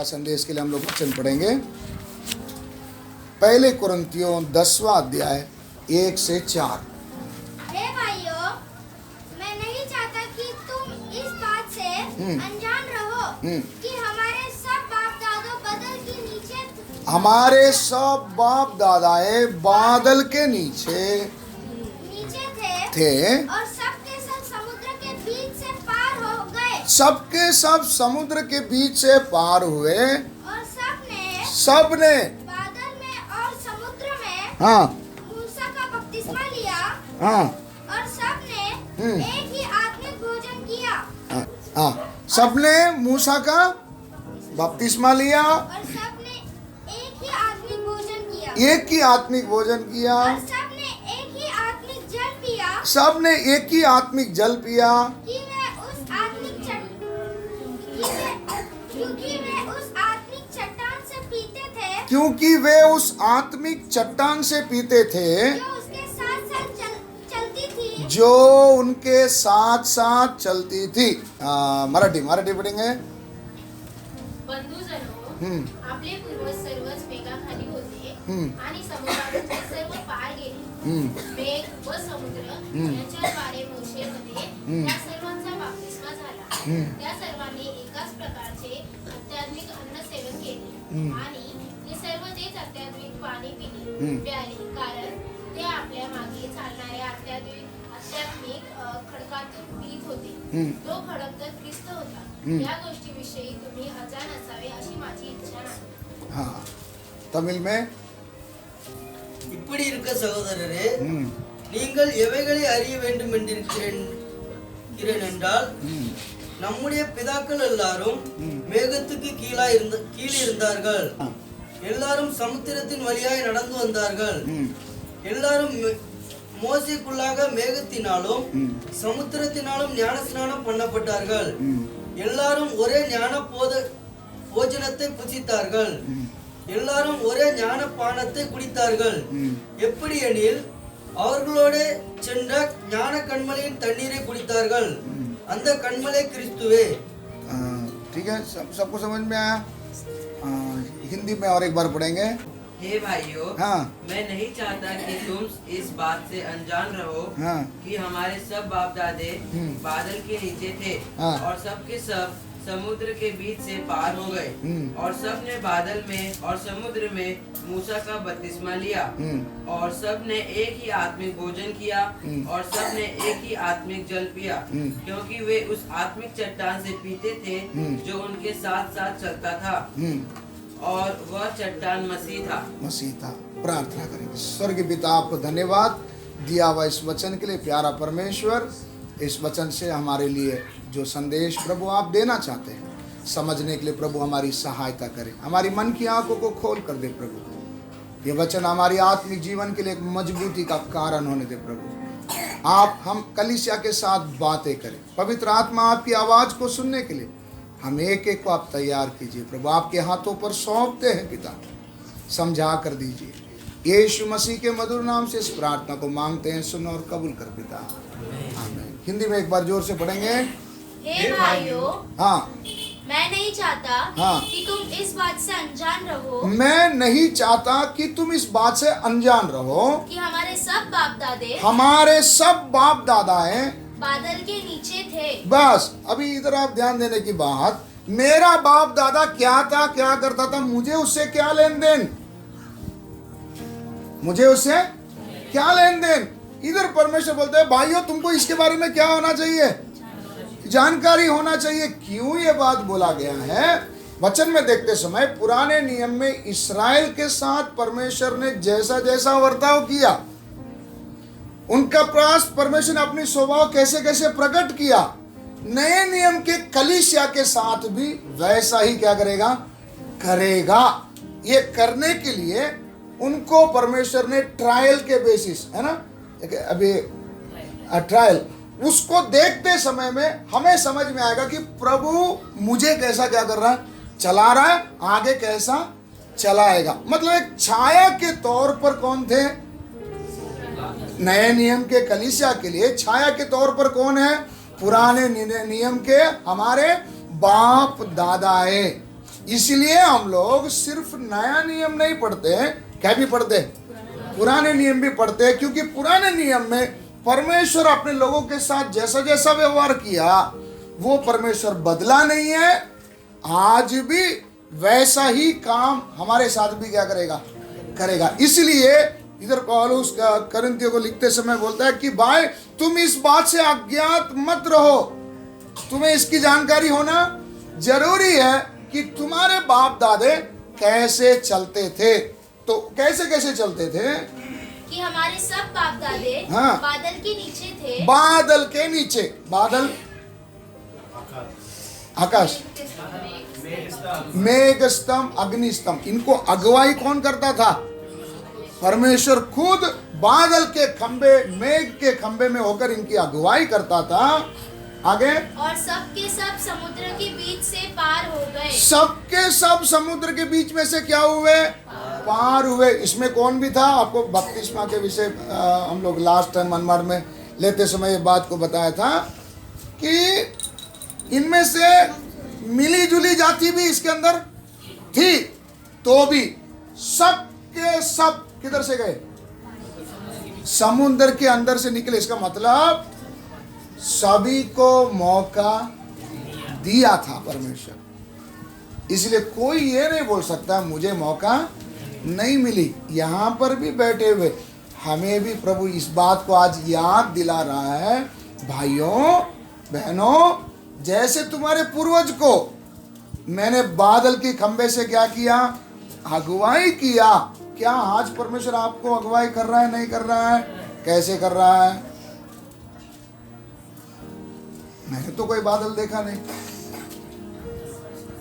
संदेश के लिए हम लोग वचन पढ़ेंगे। पहले कुरिन्थियों 10वां अध्याय 1 से 4। हे भाइयों, मैं नहीं चाहता कि तुम इस बात से अनजान रहो कि हमारे सब बाप दादों बादल के नीचे बादल के नीचे थे और सबके सब समुद्र के बीच से पार हो गए। सबके सब समुद्र के बीच से पार हुए और सबने बादल में और समुद्र में हाँ मूसा का बपतिस्मा लिया हाँ और सबने एक ही आत्मिक भोजन किया। हाँ सबने मूसा का बपतिस्मा लिया, और सबने एक ही आत्मिक भोजन किया। एक ही आत्मिक भोजन किया, और सबने एक ही आत्मिक जल पिया। सबने एक ही आत्मिक जल पिया, क्योंकि वे उस आत्मिक चट्टान से पीते थे क्योंकि वे उस आत्मिक चट्टान से पीते थे जो उसके साथ साथ चलती थी। जो उनके साथ साथ चलती थी। मराठी पढ़ेंगे। बंधूजनो, आपले पूर्वज सर्वच मेघाखाली होते आणि समुद्रातून ते सर्व पार गेले। मेघ व समुद्र यांच्याद्वारे मोशेमध्ये त्या सर्वांचा बपतिस्मा झाला। त्या सर्वांनी एकाच प्रकारचे आध्यात्मिक अन्न सेवन केले आणि ते सर्व तेच आध्यात्मिक पाणी प्याले, कारण ते आपल्या मागे चालणाऱ्या आध्यात्मिक खडकातून पीत होते। तो खडक तर ख्रिस्त होता। या गोष्टीविषयी तुम्ही अजाण असावे अशी माझी इच्छा नाही। हाँ तमिल में இப்படி இருக்க சகோதரரே, நீங்கள் எவைகளை அறிய வேண்டும் என்றிருக்கிறேன் என்றால், நம்முடைய பிதாக்கள் எல்லாரும் மேகத்துக்கு கீழே இருந்தார்கள். எல்லாரும் சமுத்திரத்தின் வழியாய் நடந்து வந்தார்கள். எல்லாரும் மோசேக்குள்ளாக மேகத்தினாலும் சமுத்திரத்தினாலும் ஞானஸ்நானம் பண்ணப்பட்டார்கள். எல்லாரும் ஒரே ஞான போஜனத்தை புசித்தார்கள். எல்லாரும் ஒரே ஞான பானத்தை குடித்தார்கள். எப்படி எனில் அவர்களோட சென்ற ஞான கண்மலையின் தண்ணீரை குடித்தார்கள். அந்த கண்மலை கிறிஸ்துவே। ठीक है, सबको समझ में आया? हिंदी में और एक बार पढ़ेंगे। हे भाइयों, हाँ मैं नहीं चाहता कि तुम इस बात से अनजान रहो हाँ कि हमारे सब बाप दादे बादल के नीचे थे हाँ। और सबके सब समुद्र के बीच से पार हो गए और सब ने बादल में और समुद्र में मूसा का बपतिस्मा लिया और सब ने एक ही आत्मिक भोजन किया और सब ने एक ही आत्मिक जल पिया, क्योंकि वे उस आत्मिक चट्टान से पीते थे जो उनके साथ साथ चलता था और वह चट्टान मसीह था। प्रार्थना करेंगे। स्वर्गीय पिता, आपको धन्यवाद दिया हुआ इस वचन के लिए। प्यारा परमेश्वर, इस वचन से हमारे लिए जो संदेश प्रभु आप देना चाहते हैं समझने के लिए प्रभु हमारी सहायता करें। हमारी मन की आंखों को खोल कर दे प्रभु। ये वचन हमारी आत्मिक जीवन के लिए एक मजबूती का कारण होने दे प्रभु। आप हम कलीसिया के साथ बातें करें। पवित्र आत्मा आपकी आवाज को सुनने के लिए हम एक एक को आप तैयार कीजिए प्रभु। आपके हाथों पर सौंपते हैं पिता, समझा कर दीजिए। यीशु मसीह के मधुर नाम से इस प्रार्थना को मांगते हैं, सुनो और कबूल कर पिता, आमीन। हिंदी में एक बार जोर से पढ़ेंगे। हे भाइयों, हाँ मैं नहीं चाहता हाँ। कि तुम इस बात से अनजान रहो मैं नहीं चाहता कि तुम इस बात से अनजान रहो कि हमारे सब बाप दादे बादल के नीचे थे। बस अभी इधर आप ध्यान देने की बात, मेरा बाप दादा क्या था, क्या करता था, मुझे उससे क्या लेन देन, मुझे उससे क्या लेन देन। इधर परमेश्वर बोलते हैं भाइयों तुमको इसके बारे में क्या होना चाहिए, जानकारी होना चाहिए। क्यों ये बात बोला गया है? वचन में देखते समय पुराने नियम में इस्राएल के साथ परमेश्वर ने जैसा जैसा वर्ताव किया, उनका प्रयास परमेश्वर ने अपनी स्वभाव कैसे कैसे प्रकट किया, नए नियम के कलीसिया के साथ भी वैसा ही क्या करेगा। ये करने के लिए उनको परमेश्वर ने ट्रायल के बेसिस, है ना, अभी ट्रायल, उसको देखते समय में हमें समझ में आएगा कि प्रभु मुझे कैसा क्या कर रहा है, चला रहा है, आगे कैसा चलाएगा। मतलब एक छाया के तौर पर कौन थे? नए नियम के कलीसिया के लिए छाया के तौर पर कौन है? पुराने नियम के हमारे बाप दादा है। इसलिए हम लोग सिर्फ नया नियम नहीं पढ़ते, क्या भी पढ़ते, पुराने नियम भी पढ़ते हैं, क्योंकि पुराने नियम में परमेश्वर अपने लोगों के साथ जैसा जैसा व्यवहार किया वो परमेश्वर बदला नहीं है। आज भी वैसा ही काम हमारे साथ भी क्या करेगा। इसलिए इधर पौलुस का करंथियों को लिखते समय बोलता है कि भाई तुम इस बात से अज्ञात मत रहो, तुम्हें इसकी जानकारी होना जरूरी है कि तुम्हारे बाप दादे कैसे चलते थे। तो कैसे चलते थे कि हमारे सब बाप दादे हाँ। बादल के नीचे थे, बादल के नीचे, बादल आकाश, मेघ स्तंभ, अग्नि स्तंभ, इनको अगुवाई कौन करता था? परमेश्वर खुद बादल के खंबे, मेघ के खंबे में होकर इनकी अगुवाई करता था। आगे, और सब के सब समुद्र के बीच से पार हो गए। सबके सब समुद्र के बीच में से क्या हुए? पार हुए। इसमें कौन भी था? आपको बपतिस्मा के विषय हम लोग लास्ट टाइम मनमाड़ में लेते समय ये बात को बताया था कि इनमें से मिली जुली जाति भी इसके अंदर थी, तो भी सब के सब किधर से गए? समुद्र के अंदर से निकले। इसका मतलब सभी को मौका दिया था परमेश्वर। इसलिए कोई ये नहीं बोल सकता मुझे मौका नहीं मिली। यहां पर भी बैठे हुए हमें भी प्रभु इस बात को आज याद दिला रहा है, भाइयों बहनों, जैसे तुम्हारे पूर्वज को मैंने बादल के खंबे से क्या किया? अगुवाई किया। क्या आज परमेश्वर आपको अगुवाई कर रहा है? नहीं कर रहा है? कैसे कर रहा है? मैंने तो कोई बादल देखा नहीं।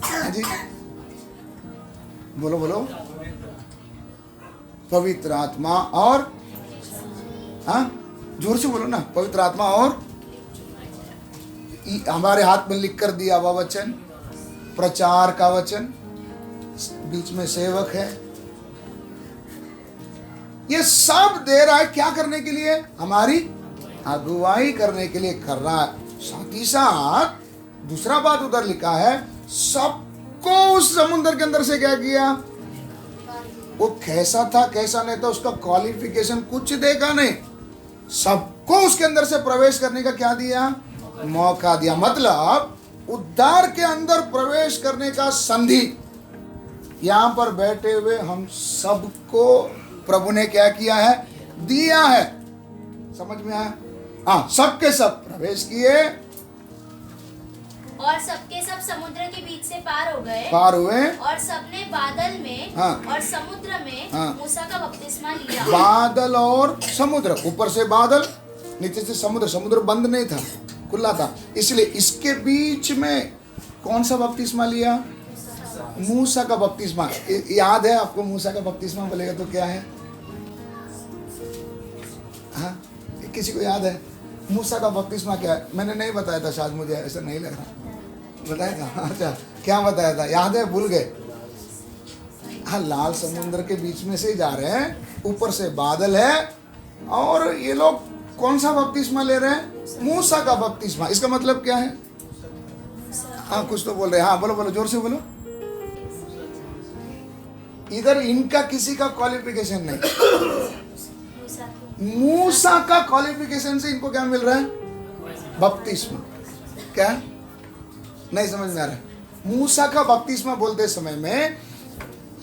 हाँ जी, बोलो बोलो। पवित्र आत्मा और, हाँ जोर से बोलो ना, पवित्र आत्मा और हमारे हाथ में लिख कर दिया हुआ वचन, प्रचार का वचन, बीच में सेवक है, ये सब दे रहा है क्या करने के लिए? हमारी अगुवाई करने के लिए कर रहा है। साथ ही साथ दूसरा बात उधर लिखा है, सबको उस समुद्र के अंदर से क्या किया? वो कैसा था कैसा नहीं था उसका क्वालिफिकेशन कुछ देखा नहीं, सबको उसके अंदर से प्रवेश करने का क्या दिया? मौका दिया। मतलब उद्धार के अंदर प्रवेश करने का संधि यहां पर बैठे हुए हम सबको प्रभु ने क्या किया है? दिया है। समझ में आया? हाँ, सबके सब प्रवेश किए और सबके सब समुद्र के बीच से पार हो गए, पार हुए, और सबने बादल में हाँ। और समुद्र में हाँ। मूसा का बपतिस्मा लिया। बादल और समुद्र, ऊपर से बादल, नीचे से समुद्र। समुद्र बंद नहीं था, खुला था, इसलिए इसके बीच में कौन सा बपतिस्मा लिया? मूसा का बपतिस्मा। याद है आपको? मूसा का बपतिस्मा बोलेगा तो क्या है? हाँ, किसी को याद है मूसा का बपतिस्मा क्या है? मैंने नहीं बताया था शायद, मुझे ऐसा नहीं लग रहा। बताया था? अच्छा, क्या बताया था? याद है? भूल गए? हाँ, लाल समुद्र के बीच में से ही जा रहे हैं, ऊपर से बादल है, और ये लोग कौन सा बपतिस्मा ले रहे हैं? मूसा का बपतिस्मा। इसका मतलब क्या है? हाँ, कुछ तो बोल रहे हैं। हाँ, बोलो बोलो, जोर से बोलो। इधर इनका किसी का क्वालिफिकेशन नहीं, मूसा का क्वालिफिकेशन से इनको क्या मिल रहा है? बपतिस्मा। क्या? नहीं समझ में आ रहा है? मूसा का बपतिस्मा बोलते समय में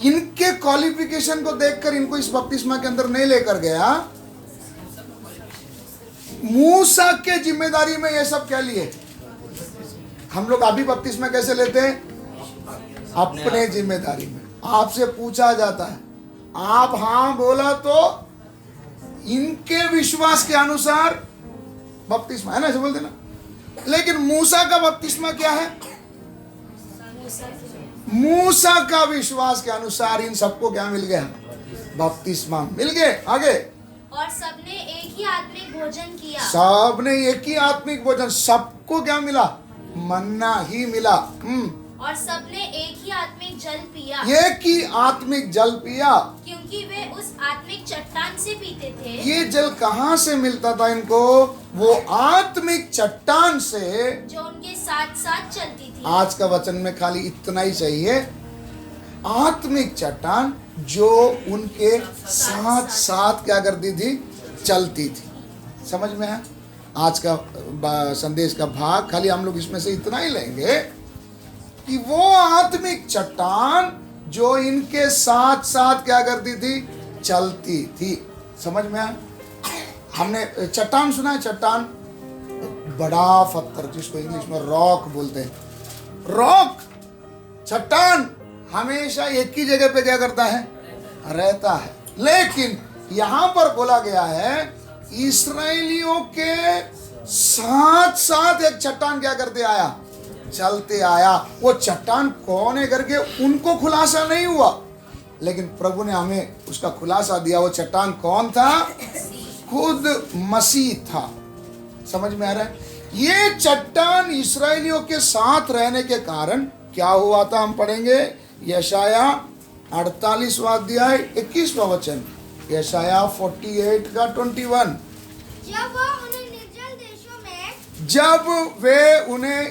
इनके क्वालिफिकेशन को देखकर इनको इस बपतिस्मा के अंदर नहीं लेकर गया। मूसा के जिम्मेदारी में ये सब क्या लिए? हम लोग अभी बपतिस्मा कैसे लेते हैं? अपने जिम्मेदारी में। आपसे पूछा जाता है, आप हाँ बोला तो इनके विश्वास के अनुसार बपतिस्मा है ना, ऐसे बोलते ना। लेकिन मूसा का बपतिस्मा क्या है? मूसा का विश्वास के अनुसार इन सबको क्या मिल गया? बपतिस्मा मिल गए। आगे, और सबने एक ही आत्मिक भोजन किया। सबने एक ही आत्मिक भोजन, सबको क्या मिला? मन्ना ही मिला। और सबने एक ही आत्मिक जल पिया। एक ही आत्मिक जल पिया, क्योंकि वे उस आत्मिक चट्टान से पीते थे। ये जल कहाँ से मिलता था इनको? वो आत्मिक चट्टान से जो उनके साथ साथ चलती थी। आज का वचन में खाली इतना ही चाहिए, आत्मिक चट्टान जो उनके साथ साथ क्या करती थी, चलती थी। समझ में आया? आज का संदेश का भाग खाली हम लोग इसमें से इतना ही लेंगे कि वो आत्मिक चट्टान जो इनके साथ साथ क्या करती थी, चलती थी। समझ में आया? हमने चट्टान सुना है, चट्टान बड़ा पत्थर जिसको इंग्लिश में रॉक बोलते हैं। रॉक, चट्टान हमेशा एक ही जगह पे क्या करता है, रहता है। लेकिन यहां पर बोला गया है इस्राएलियों के साथ साथ एक चट्टान क्या करते आया, चलते आया। वो चट्टान कौन है करके उनको खुलासा नहीं हुआ, लेकिन प्रभु ने हमें उसका खुलासा दिया। वो चट्टान कौन था? खुद मसीह था। समझ में आ रहा है? ये चट्टान इस्राएलियों के साथ रहने के कारण क्या हुआ था, हम पढ़ेंगे यशाया 48वां अध्याय 21वां वचन, यशाया 48 का 21। जब वे उन्हें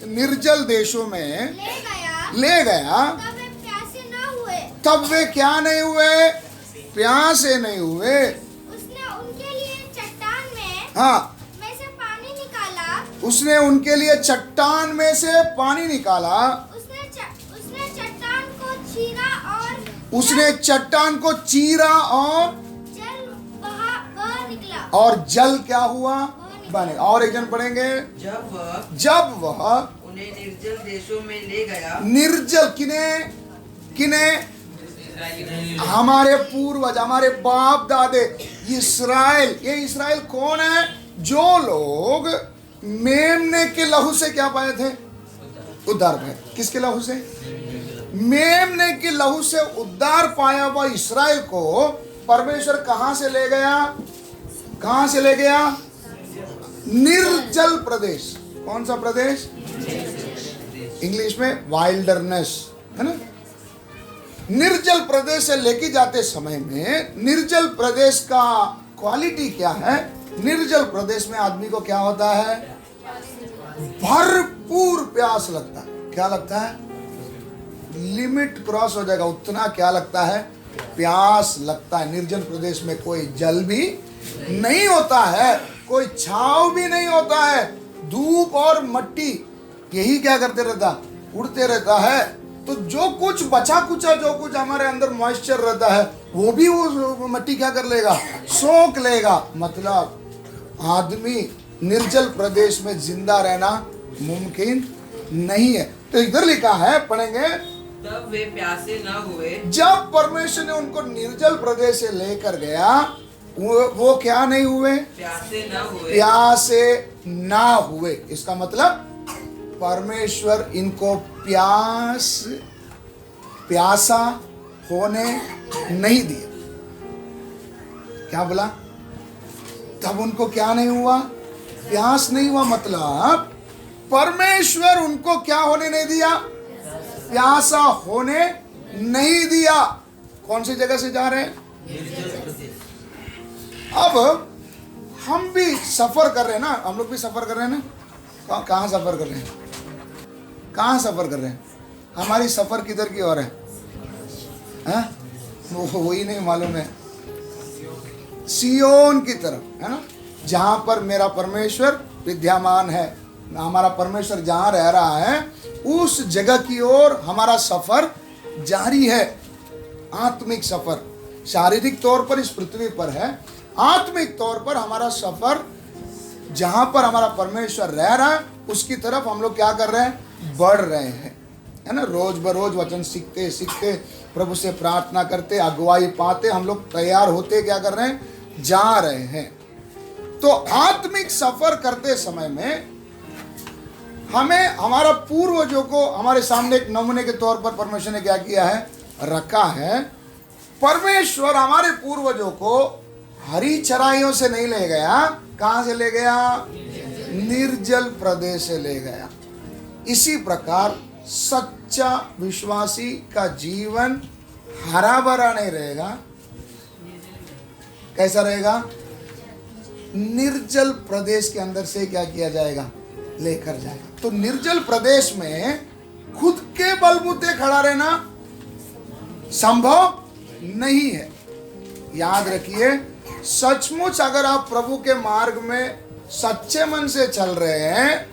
निर्जल देशों में ले गया तब वे क्या नहीं हुए, प्यासे नहीं हुए। उसने उनके लिए चट्टान में हाँ, से पानी निकाला। उसने उनके लिए चट्टान में से पानी निकाला। उसने चट्टान को चीरा और जल बह निकला। और जल क्या हुआ, बने। और एक जन पढ़ेंगे, जब वह उन्हें निर्जल देशों में ले गया। निर्जल किने हमारे पूर्वज, हमारे बाप दादे इस्राएल। ये इस्राएल कौन है? जो लोग मेमने के लहू से क्या पाए थे, उद्धार पाए। किसके लहू से? मेमने के लहू से उद्धार पाया हुआ इस्राएल को परमेश्वर कहां से ले गया, कहां से ले गया? निर्जल प्रदेश। कौन सा प्रदेश? इंग्लिश में वाइल्डरनेस है ना। निर्जल प्रदेश से लेके जाते समय में निर्जल प्रदेश का क्वालिटी क्या है? निर्जल प्रदेश में आदमी को क्या होता है? भरपूर प्यास लगता है। क्या लगता है? लिमिट क्रॉस हो जाएगा उतना क्या लगता है, प्यास लगता है। निर्जल प्रदेश में कोई जल भी नहीं होता है, कोई छाव भी नहीं होता है, धूप और मट्टी यही क्या करते रहता, उड़ते रहता है। तो जो कुछ बचा कुचा, जो कुछ हमारे अंदर मॉइस्चर रहता है वो भी वो मट्टी क्या कर लेगा, सोख लेगा। मतलब आदमी निर्जल प्रदेश में जिंदा रहना मुमकिन नहीं है। तो इधर लिखा है, पढ़ेंगे, तब वे प्यासे न हुए। जब परमेश्वर ने उनको निर्जल प्रदेश से लेकर गया वो क्या नहीं हुए, प्यासे न हुए। प्यासे ना हुए। इसका मतलब परमेश्वर इनको प्यासा होने नहीं दिया। क्या बोला? तब उनको क्या नहीं हुआ, प्यास नहीं हुआ। मतलब परमेश्वर उनको क्या होने नहीं दिया, प्यासा होने नहीं दिया। कौन सी जगह से जा रहे हैं? अब हम भी सफर कर रहे हैं ना, हम लोग भी सफर कर रहे हैं ना। कहाँ सफर कर रहे हैं, कहाँ सफर कर रहे हैं? हमारी सफर किधर की ओर है? वो ही नहीं मालूम है। सियोन की तरफ है ना, जहां पर मेरा परमेश्वर विद्यमान है। हमारा परमेश्वर जहां रह रहा है उस जगह की ओर हमारा सफर जारी है। आत्मिक सफर शारीरिक तौर पर इस पृथ्वी पर है, आत्मिक तौर पर हमारा सफर जहां पर हमारा परमेश्वर रह रहा है उसकी तरफ हम लोग क्या कर रहे हैं, बढ़ रहे हैं, है ना। रोज बरोज वचन सीखते सीखते, प्रभु से प्रार्थना करते, अगुवाई पाते, हम लोग तैयार होते क्या कर रहे हैं, जा रहे हैं। तो आत्मिक सफर करते समय में हमें हमारा पूर्वजों को हमारे सामने एक नमूने के तौर पर परमेश्वर ने क्या किया है, रखा है। परमेश्वर हमारे पूर्वजों को हरी चराइयों से नहीं ले गया। कहां से ले गया? निर्जल प्रदेश से ले गया। इसी प्रकार सच्चा विश्वासी का जीवन हरा भरा नहीं रहेगा। कैसा रहेगा? निर्जल प्रदेश के अंदर से क्या किया जाएगा, लेकर जाएगा। तो निर्जल प्रदेश में खुद के बलबूते खड़ा रहना संभव नहीं है। याद रखिए, सचमुच अगर आप प्रभु के मार्ग में सच्चे मन से चल रहे हैं,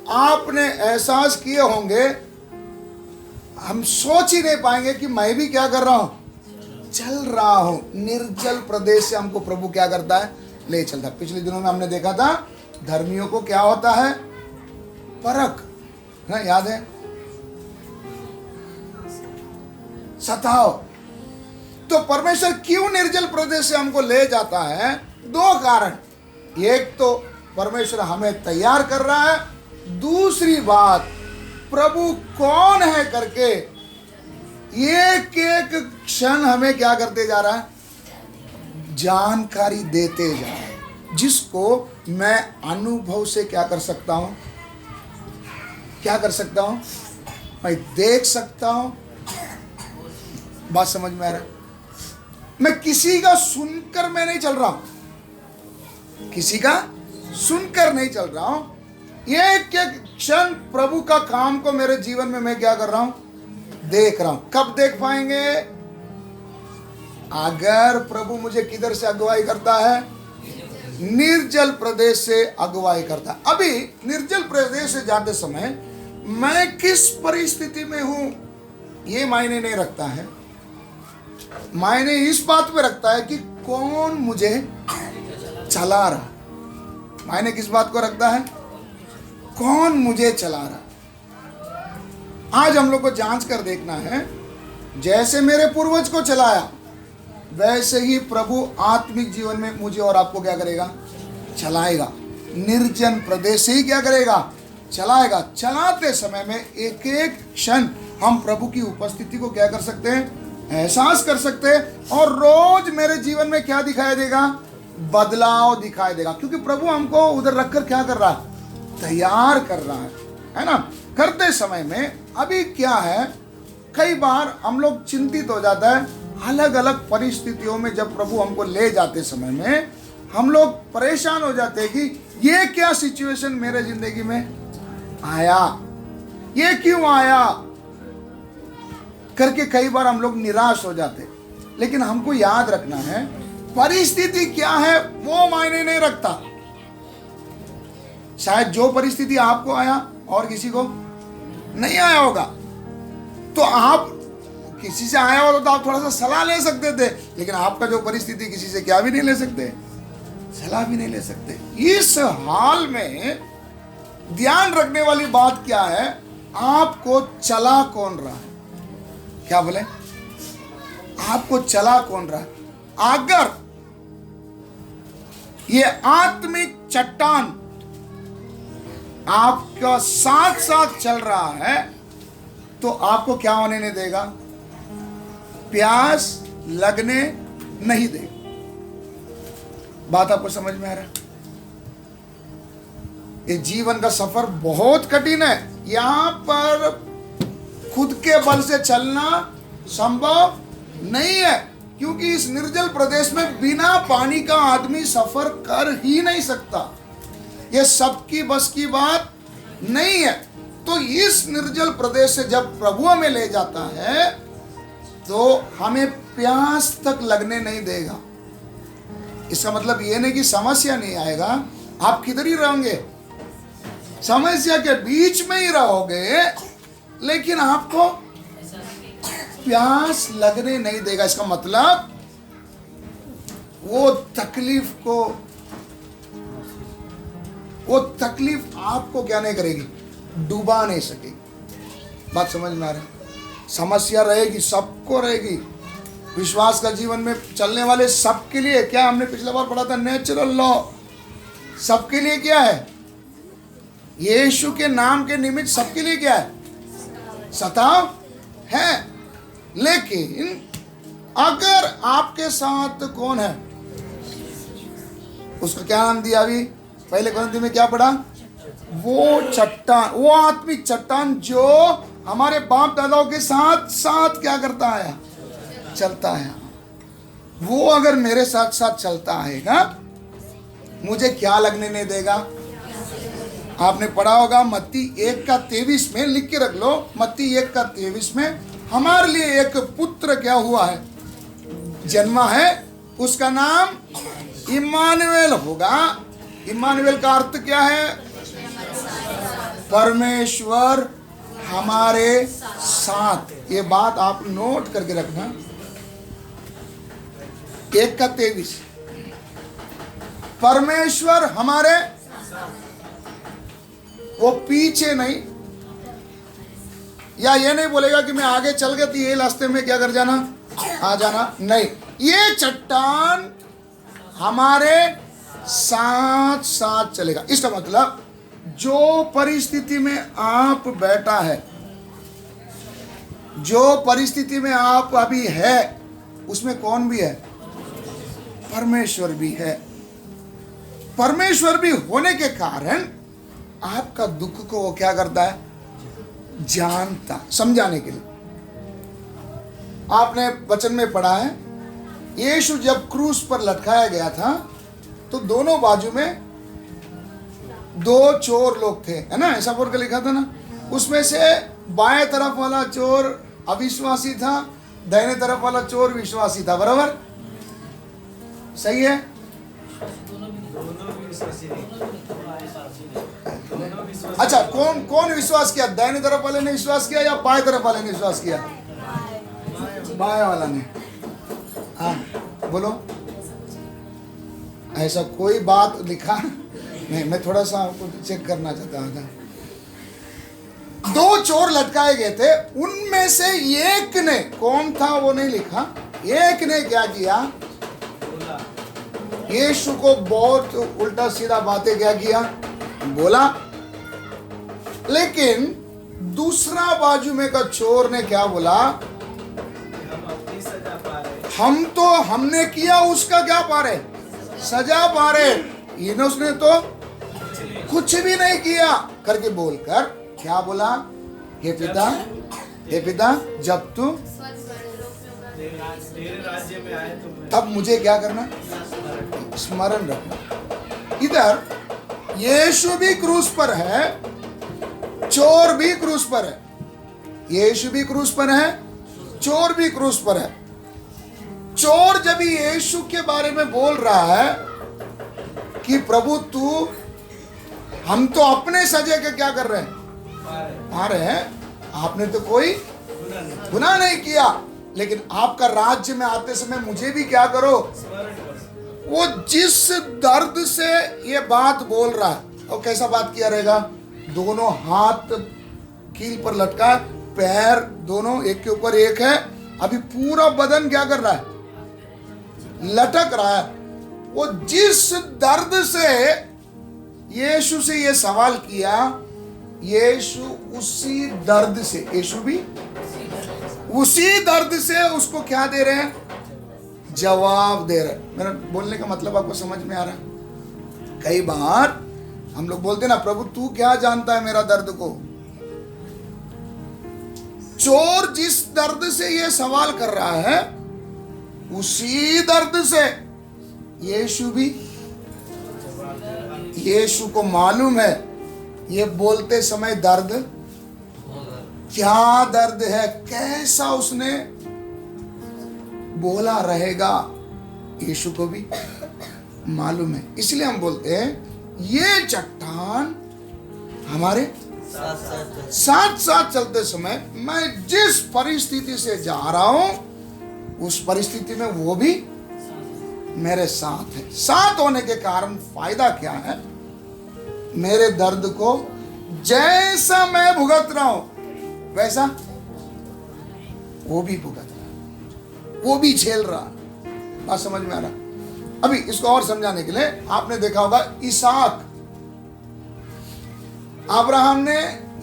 आपने एहसास किए होंगे, हम सोच ही नहीं पाएंगे कि मैं भी क्या कर रहा हूं, चल रहा हूं। निर्जल प्रदेश से हमको प्रभु क्या करता है, ले चलता है। पिछले दिनों में हमने देखा था धर्मियों को क्या होता है, परख ना, याद है, सताओ। तो परमेश्वर क्यों निर्जल प्रदेश से हमको ले जाता है? दो कारण। एक तो परमेश्वर हमें तैयार कर रहा है, दूसरी बात प्रभु कौन है करके एक एक क्षण हमें क्या करते जा रहा है, जानकारी देते जा रहा है, जिसको मैं अनुभव से क्या कर सकता हूं, क्या कर सकता हूं, मैं देख सकता हूं। बात समझ में आ रहा है? मैं किसी का सुनकर मैं नहीं चल रहा हूं, किसी का सुनकर नहीं चल रहा हूं। एक एक क्षण प्रभु का काम को मेरे जीवन में मैं क्या कर रहा हूं, देख रहा हूं। कब देख पाएंगे? अगर प्रभु मुझे किधर से अगुवाई करता है, निर्जल प्रदेश से अगुवाई करता है। अभी निर्जल प्रदेश से जाते समय मैं किस परिस्थिति में हूं ये मायने नहीं रखता है, मायने इस बात पे रखता है कि कौन मुझे चला रहा। मायने किस बात को रखता है, कौन मुझे चला रहा। आज हम लोग को जांच कर देखना है, जैसे मेरे पूर्वज को चलाया वैसे ही प्रभु आत्मिक जीवन में मुझे और आपको क्या करेगा, चलाएगा। निर्जन प्रदेश से ही क्या करेगा, चलाएगा। चलाते समय में एक एक क्षण हम प्रभु की उपस्थिति को क्या कर सकते हैं, एहसास कर सकते हैं। और रोज मेरे जीवन में क्या दिखाई देगा, बदलाव दिखाई देगा, क्योंकि प्रभु हमको उधर रखकर क्या कर रहा है, तैयार कर रहा है ना। करते समय में अभी क्या है, कई बार हम लोग चिंतित हो जाता है, अलग अलग परिस्थितियों में जब प्रभु हमको ले जाते समय में हम लोग परेशान हो जाते हैं कि ये क्या सिचुएशन मेरे जिंदगी में आया, ये क्यों आया करके कई बार हम लोग निराश हो जाते। लेकिन हमको याद रखना है, परिस्थिति क्या है वो मायने नहीं रखता। शायद जो परिस्थिति आपको आया और किसी को नहीं आया होगा, तो आप किसी से आया होगा तो आप थोड़ा सा सलाह ले सकते थे, लेकिन आपका जो परिस्थिति किसी से क्या भी नहीं ले सकते, सलाह भी नहीं ले सकते। इस हाल में ध्यान रखने वाली बात क्या है, आपको चला कौन रहा है, क्या बोले, आपको चला कौन रहा है। अगर ये आत्मिक चट्टान आपका साथ साथ चल रहा है तो आपको क्या होने नहीं देगा, प्यास लगने नहीं देगा। बात आपको समझ में आ रहा है? ये जीवन का सफर बहुत कठिन है। यहां पर खुद के बल से चलना संभव नहीं है, क्योंकि इस निर्जल प्रदेश में बिना पानी का आदमी सफर कर ही नहीं सकता। यह सबकी बस की बात नहीं है। तो इस निर्जल प्रदेश से जब प्रभु हमें ले जाता है तो हमें प्यास तक लगने नहीं देगा। इसका मतलब ये नहीं कि समस्या नहीं आएगा, आप किधर ही रहोगे, समस्या के बीच में ही रहोगे, लेकिन आपको प्यास लगने नहीं देगा। इसका मतलब वो तकलीफ आपको क्या नहीं करेगी, डूबा नहीं सकेगी। बात समझ में आ रही? समस्या रहेगी, सबको रहेगी। विश्वास का जीवन में चलने वाले सबके लिए क्या हमने पिछले बार पढ़ा था, नेचुरल लॉ सबके लिए क्या है, यीशु के नाम के निमित्त सबके लिए क्या है, सताव है। लेकिन अगर आपके साथ कौन है, उसका क्या नाम दिया अभी पहले कुरिन्थी में क्या पढ़ा, वो चट्टान, वो आत्मिक चट्टान जो हमारे बाप दादाओं के साथ साथ क्या करता है, चलता है। वो अगर मेरे साथ साथ चलता आएगा, मुझे क्या लगने नहीं देगा। आपने पढ़ा होगा मत्ती 1:23 में, लिख के रख लो, मत्ती 1:23 में हमारे लिए एक पुत्र क्या हुआ है, जन्मा है, उसका नाम इम्मानुएल होगा। इम्मानुएल का अर्थ क्या है? परमेश्वर हमारे साथ। ये बात आप नोट करके रखना। 1:23 परमेश्वर हमारे, वो पीछे नहीं, या ये नहीं बोलेगा कि मैं आगे चल गया तो ये रास्ते में क्या कर जाना, आ जाना, नहीं। ये चट्टान हमारे साथ साथ चलेगा। इसका मतलब जो परिस्थिति में आप बैठा है, जो परिस्थिति में आप अभी है, उसमें कौन भी है? परमेश्वर भी है। परमेश्वर भी होने के कारण आपका दुख को वो क्या करता है? जानता। समझाने के लिए आपने वचन में पढ़ा है, यीशु जब क्रूस पर लटकाया गया था तो दोनों बाजू में 2 चोर लोग थे, है ना, ऐसा बोल के लिखा था ना। उसमें से बाएं तरफ वाला चोर अविश्वासी था, दाहिने तरफ वाला चोर विश्वासी था। बराबर, सही है? अच्छा, कौन कौन विश्वास किया? दाहिने तरफ वाले ने विश्वास किया या बाएं तरफ वाले ने विश्वास किया? बाएं वाला ने। हाँ बोलो। ऐसा कोई बात लिखा नहीं, मैं थोड़ा सा आपको चेक करना चाहता था। 2 चोर लटकाए गए थे, उनमें से एक ने, कौन था वो नहीं लिखा, एक ने क्या किया? यीशु को बहुत उल्टा सीधा बातें क्या किया? बोला। लेकिन दूसरा बाजू में का चोर ने क्या बोला? हम तो, हमने किया उसका क्या पा रहे? सजा पा रहे। इन्होंने उसने तो कुछ भी नहीं किया करके बोलकर क्या बोला? हे पिता, हे पिता, जब तू तब मुझे क्या करना? स्मरण रखना। इधर यीशु भी क्रूस पर है, चोर भी क्रूस पर है। यीशु भी क्रूस पर है, चोर भी क्रूस पर है। चोर जब यीशु के बारे में बोल रहा है कि प्रभु तू, हम तो अपने सजे के क्या कर रहे हैं? आ रहे हैं, आपने तो कोई गुनाह नहीं किया, लेकिन आपका राज्य में आते समय मुझे भी क्या करो? वो जिस दर्द से ये बात बोल रहा है, और कैसा बात किया रहेगा? दोनों हाथ कील पर लटका, पैर दोनों एक के ऊपर एक है, अभी पूरा बदन क्या कर रहा है? लटक रहा है। वो जिस दर्द से यीशु से ये सवाल किया, यीशु उसी दर्द से, यीशु भी उसी दर्द से उसको क्या दे रहे हैं? जवाब दे रहे हैं। मेरा बोलने का मतलब आपको समझ में आ रहा है? कई बार हम लोग बोलते ना, प्रभु तू क्या जानता है मेरा दर्द को। चोर जिस दर्द से ये सवाल कर रहा है, उसी दर्द से यीशु भी, यीशु को मालूम है ये बोलते समय दर्द क्या दर्द है, कैसा उसने बोला रहेगा, यीशु को भी मालूम है। इसलिए हम बोलते हैं ये चट्टान हमारे साथ साथ चलते समय, मैं जिस परिस्थिति से जा रहा हूं उस परिस्थिति में वो भी मेरे साथ है। साथ होने के कारण फायदा क्या है? मेरे दर्द को जैसा मैं भुगत रहा हूं वैसा वो भी भुगत रहा है, वो भी झेल रहा है। बात समझ में आ रहा? अभी इसको और समझाने के लिए आपने देखा होगा इसहाक, अब्राहम ने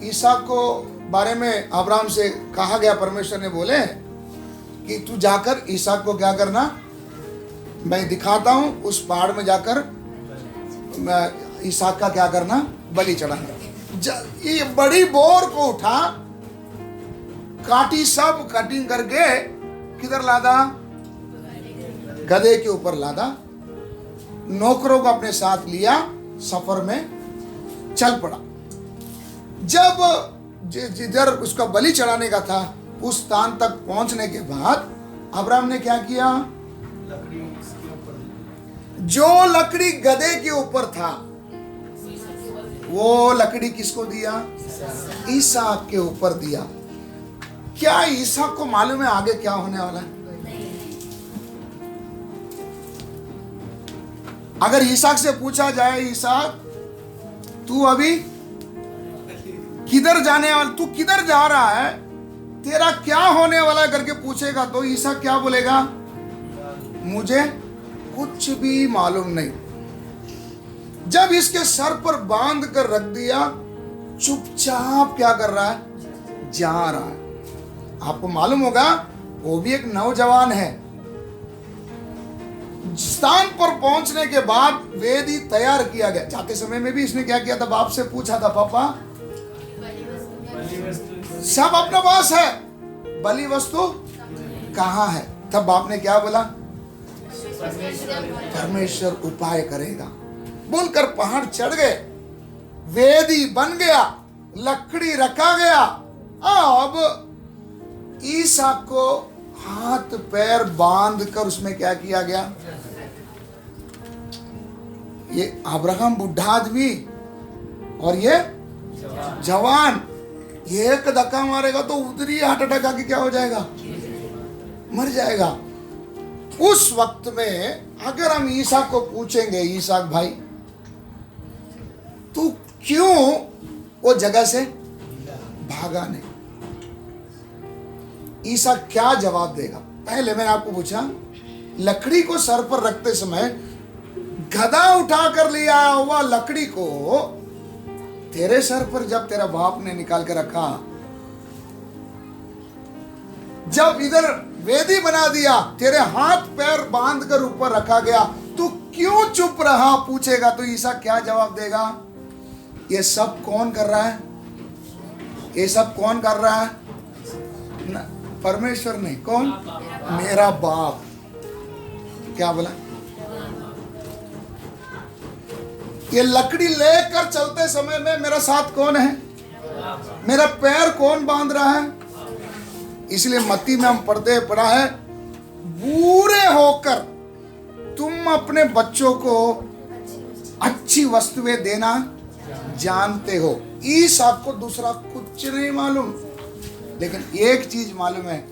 इसहाक को बारे में अब्राहम से कहा गया, परमेश्वर ने बोले कि तू जाकर इसहाक को क्या करना, मैं दिखाता हूं, उस पहाड़ में जाकर इसहाक का क्या करना, बलि चढ़ाना। ये बड़ी बोर को उठा, काटी, सब कटिंग करके किधर लादा? गधे के ऊपर लादा, नौकरों को अपने साथ लिया, सफर में चल पड़ा। जब जिधर उसका बलि चढ़ाने का था उस स्थान तक पहुंचने के बाद अब्राहम ने क्या किया? जो लकड़ी गधे के ऊपर था वो लकड़ी किसको दिया? ईसाक के ऊपर दिया। क्या ईसाक को मालूम है आगे क्या होने वाला है? अगर ईसाक से पूछा जाए, ईसाक तू अभी किधर जाने वाला, तू किधर जा रहा है, तेरा क्या होने वाला है करके पूछेगा तो ईसाक क्या बोलेगा? मुझे कुछ भी मालूम नहीं। जब इसके सर पर बांध कर रख दिया, चुपचाप क्या कर रहा है? जा रहा है। आपको मालूम होगा वो भी एक नौजवान है। स्थान पर पहुंचने के बाद वेदी तैयार किया गया। जाते समय में भी इसने क्या किया था? बाप से पूछा था, पापा सब अपना पास है, बलि वस्तु कहाँ है? तब बाप ने क्या बोला? परमेश्वर उपाय करेगा बोलकर पहाड़ चढ़ गए, वेदी बन गया, लकड़ी रखा गया। अब ईसाक को हाथ पैर बांध कर उसमें क्या किया गया? ये अब्राहम बुढ़ा आदमी और ये जवान, ये एक धक्का मारेगा तो उधर ही हार्ट अटैक आके क्या हो जाएगा? मर जाएगा। उस वक्त में अगर हम ईसाक को पूछेंगे, ईसाक भाई तू क्यों वो जगह से भागा नहीं, ईसाक क्या जवाब देगा? पहले मैंने आपको पूछा, लकड़ी को सर पर रखते समय गधा उठा कर ले आया हुआ लकड़ी को तेरे सर पर जब तेरा बाप ने निकाल के रखा, जब इधर वेदी बना दिया, तेरे हाथ पैर बांध कर ऊपर रखा गया, तू क्यों चुप रहा पूछेगा तो ईसा क्या जवाब देगा? ये सब कौन कर रहा है? ये सब कौन कर रहा है? परमेश्वर नहीं, कौन? मेरा बाप। क्या बोला? ये लकड़ी लेकर चलते समय में मेरा साथ कौन है? मेरा पैर कौन बांध रहा है? इसलिए मत्ती में हम पढ़ा है, बूढ़े होकर तुम अपने बच्चों को अच्छी वस्तुएं देना जानते हो। ईसाक को दूसरा कुछ नहीं मालूम, लेकिन एक चीज मालूम है,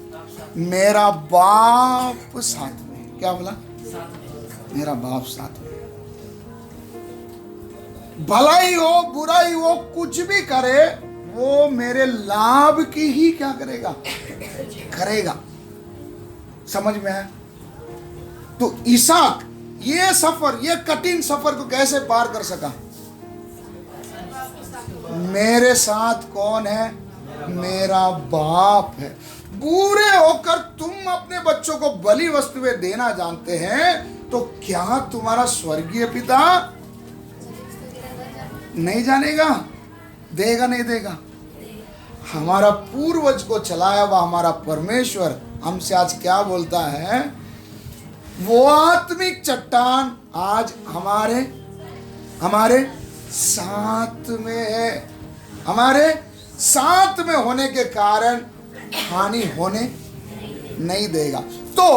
मेरा बाप साथ में। क्या बोला? मेरा बाप साथ में। भलाई हो बुराई हो कुछ भी करे, वो मेरे लाभ की ही क्या करेगा? करेगा। समझ में आया? तो ईसाक ये सफर, ये कठिन सफर को कैसे पार कर सका? मेरे साथ कौन है? मेरा बाप है। बूढ़े होकर तुम अपने बच्चों को बलि वस्तुएं देना जानते हैं, तो क्या तुम्हारा स्वर्गीय पिता नहीं जानेगा? देगा नहीं देगा? हमारा पूर्वज को चलाया हुआ हमारा परमेश्वर हमसे आज क्या बोलता है? वो आत्मिक चट्टान आज हमारे साथ में है। हमारे साथ में होने के कारण हानि होने नहीं देगा। तो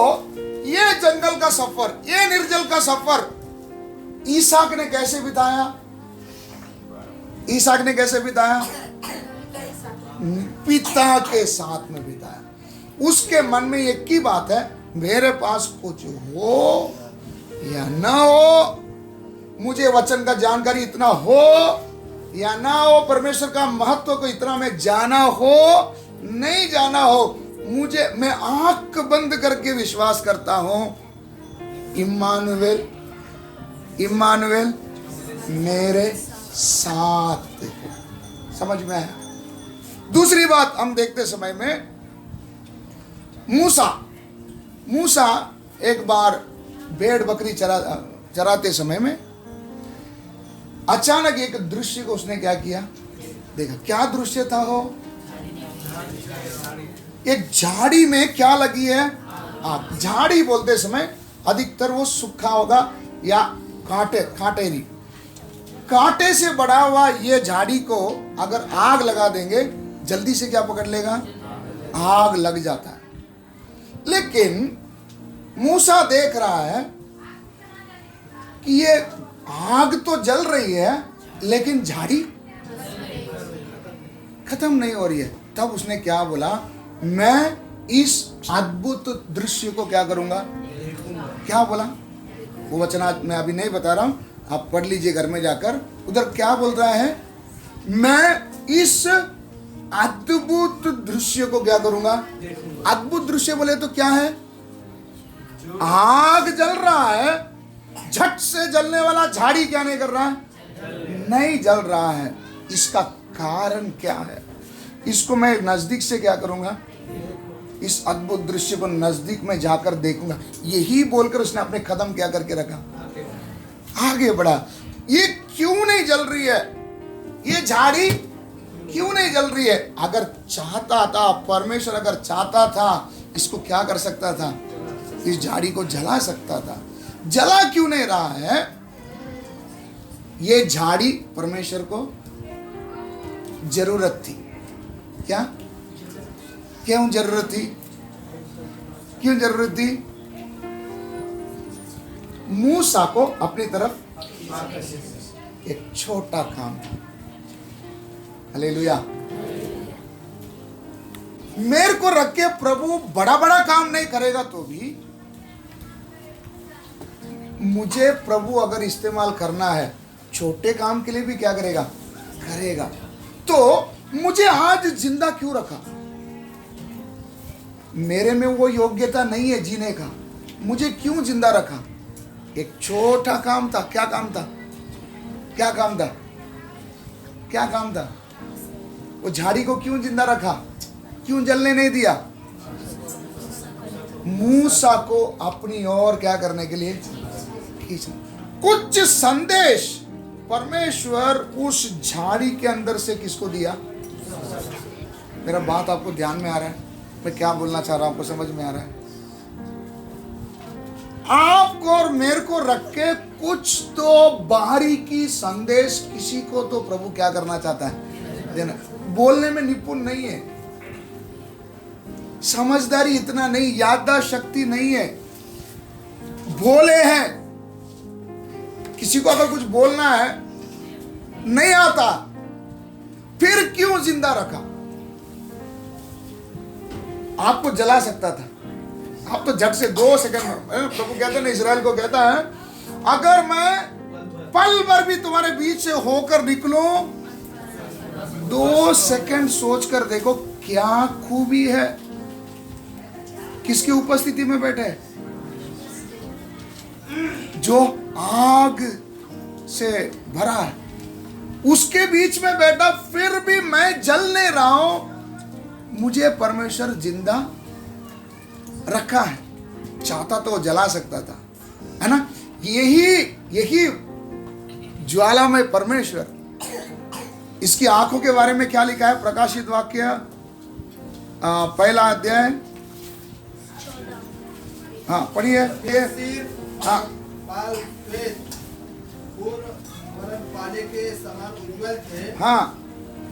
ये जंगल का सफर, ये निर्जल का सफर ईसाक ने कैसे बिताया? ईसाक ने कैसे बिताया? पिता के साथ में बिताया। उसके मन में एक ही बात है, मेरे पास कुछ हो या ना हो, मुझे वचन का जानकारी इतना हो या ना हो, परमेश्वर का महत्व को इतना मैं जाना हो नहीं जाना हो, मैं आंख बंद करके विश्वास करता हूं, इम्मानुएल इम्मानुएल मेरे साथ। समझ में आया? दूसरी बात हम देखते समय में, मूसा एक बार भेड़ बकरी चराते समय में अचानक एक दृश्य को उसने क्या किया? देखा। क्या दृश्य था वो? एक झाड़ी में क्या लगी है? आग। झाड़ी बोलते समय अधिकतर वो सूखा होगा या कांटेरी। कांटे से बड़ा हुआ ये झाड़ी को अगर आग लगा देंगे, जल्दी से क्या पकड़ लेगा? आग लग जाता है। लेकिन मूसा देख रहा है कि ये आग तो जल रही है लेकिन झाड़ी खत्म नहीं हो रही है। तब उसने क्या बोला, मैं इस अद्भुत दृश्य को क्या करूंगा, क्या बोला वो वचन आज मैं अभी नहीं बता रहा हूं, आप पढ़ लीजिए घर में जाकर। उधर क्या बोल रहा है, मैं इस अद्भुत दृश्य को क्या करूंगा। अद्भुत दृश्य बोले तो क्या है, आग जल रहा है, झट से जलने वाला झाड़ी क्या नहीं कर रहा है, नहीं जल रहा है। इसका कारण क्या है, इसको मैं नजदीक से क्या करूंगा, इस अद्भुत दृश्य को नजदीक में जाकर देखूंगा। यही बोलकर उसने अपने कदम क्या करके रखा, आगे बढ़ा। ये क्यों नहीं जल रही है, ये झाड़ी क्यों नहीं जल रही है। अगर चाहता था परमेश्वर, अगर चाहता था इसको क्या कर सकता था, इस झाड़ी को जला सकता था। जला क्यों नहीं रहा है, ये झाड़ी परमेश्वर को जरूरत थी। क्या, क्यों जरूरत थी, क्यों जरूरत थी, मूसा को अपनी तरफ एक छोटा काम था। हालेलुया। मेरे को रख के प्रभु बड़ा बड़ा काम नहीं करेगा तो भी मुझे प्रभु अगर इस्तेमाल करना है छोटे काम के लिए भी क्या करेगा, करेगा। तो मुझे आज जिंदा क्यों रखा, मेरे में वो योग्यता नहीं है जीने का, मुझे क्यों जिंदा रखा। एक छोटा काम था। क्या काम था, क्या काम था, क्या काम था। वो झाड़ी को क्यों जिंदा रखा, क्यों जलने नहीं दिया, मूसा को अपनी ओर क्या करने के लिए खींचना। कुछ संदेश परमेश्वर उस झाड़ी के अंदर से किसको दिया। मेरा बात आपको ध्यान में आ रहा है, मैं क्या बोलना चाह रहा हूं, आपको समझ में आ रहा है। आपको और मेरे को रख के कुछ तो बारीकी संदेश किसी को तो प्रभु क्या करना चाहता है, देना। बोलने में निपुण नहीं है, समझदारी इतना नहीं, याददाश्त शक्ति नहीं है, भोले हैं। किसी को अगर कुछ बोलना है नहीं आता, फिर क्यों जिंदा रखा। आपको जला सकता था, आप तो झट से 2 सेकंड में, प्रभु कहते हैं इस्राएल को कहता है, अगर मैं पल भर भी तुम्हारे बीच से होकर निकलूं, 2 सेकंड सोचकर देखो क्या खूबी है, किसकी उपस्थिति में बैठे हैं, जो आग से भरा है उसके बीच में बैठा, फिर भी मैं जल नहीं रहा हूं, मुझे परमेश्वर जिंदा रखा है। चाहता तो जला सकता था, है ना। यही ज्वाला में परमेश्वर, इसकी आंखों के बारे में क्या लिखा है, प्रकाशित वाक्य 1 अध्याय, हाँ पढ़िए। हाँ, बाल श्वेत, पूर्ण वरण पाने के समान उज्ज्वल थे। हाँ,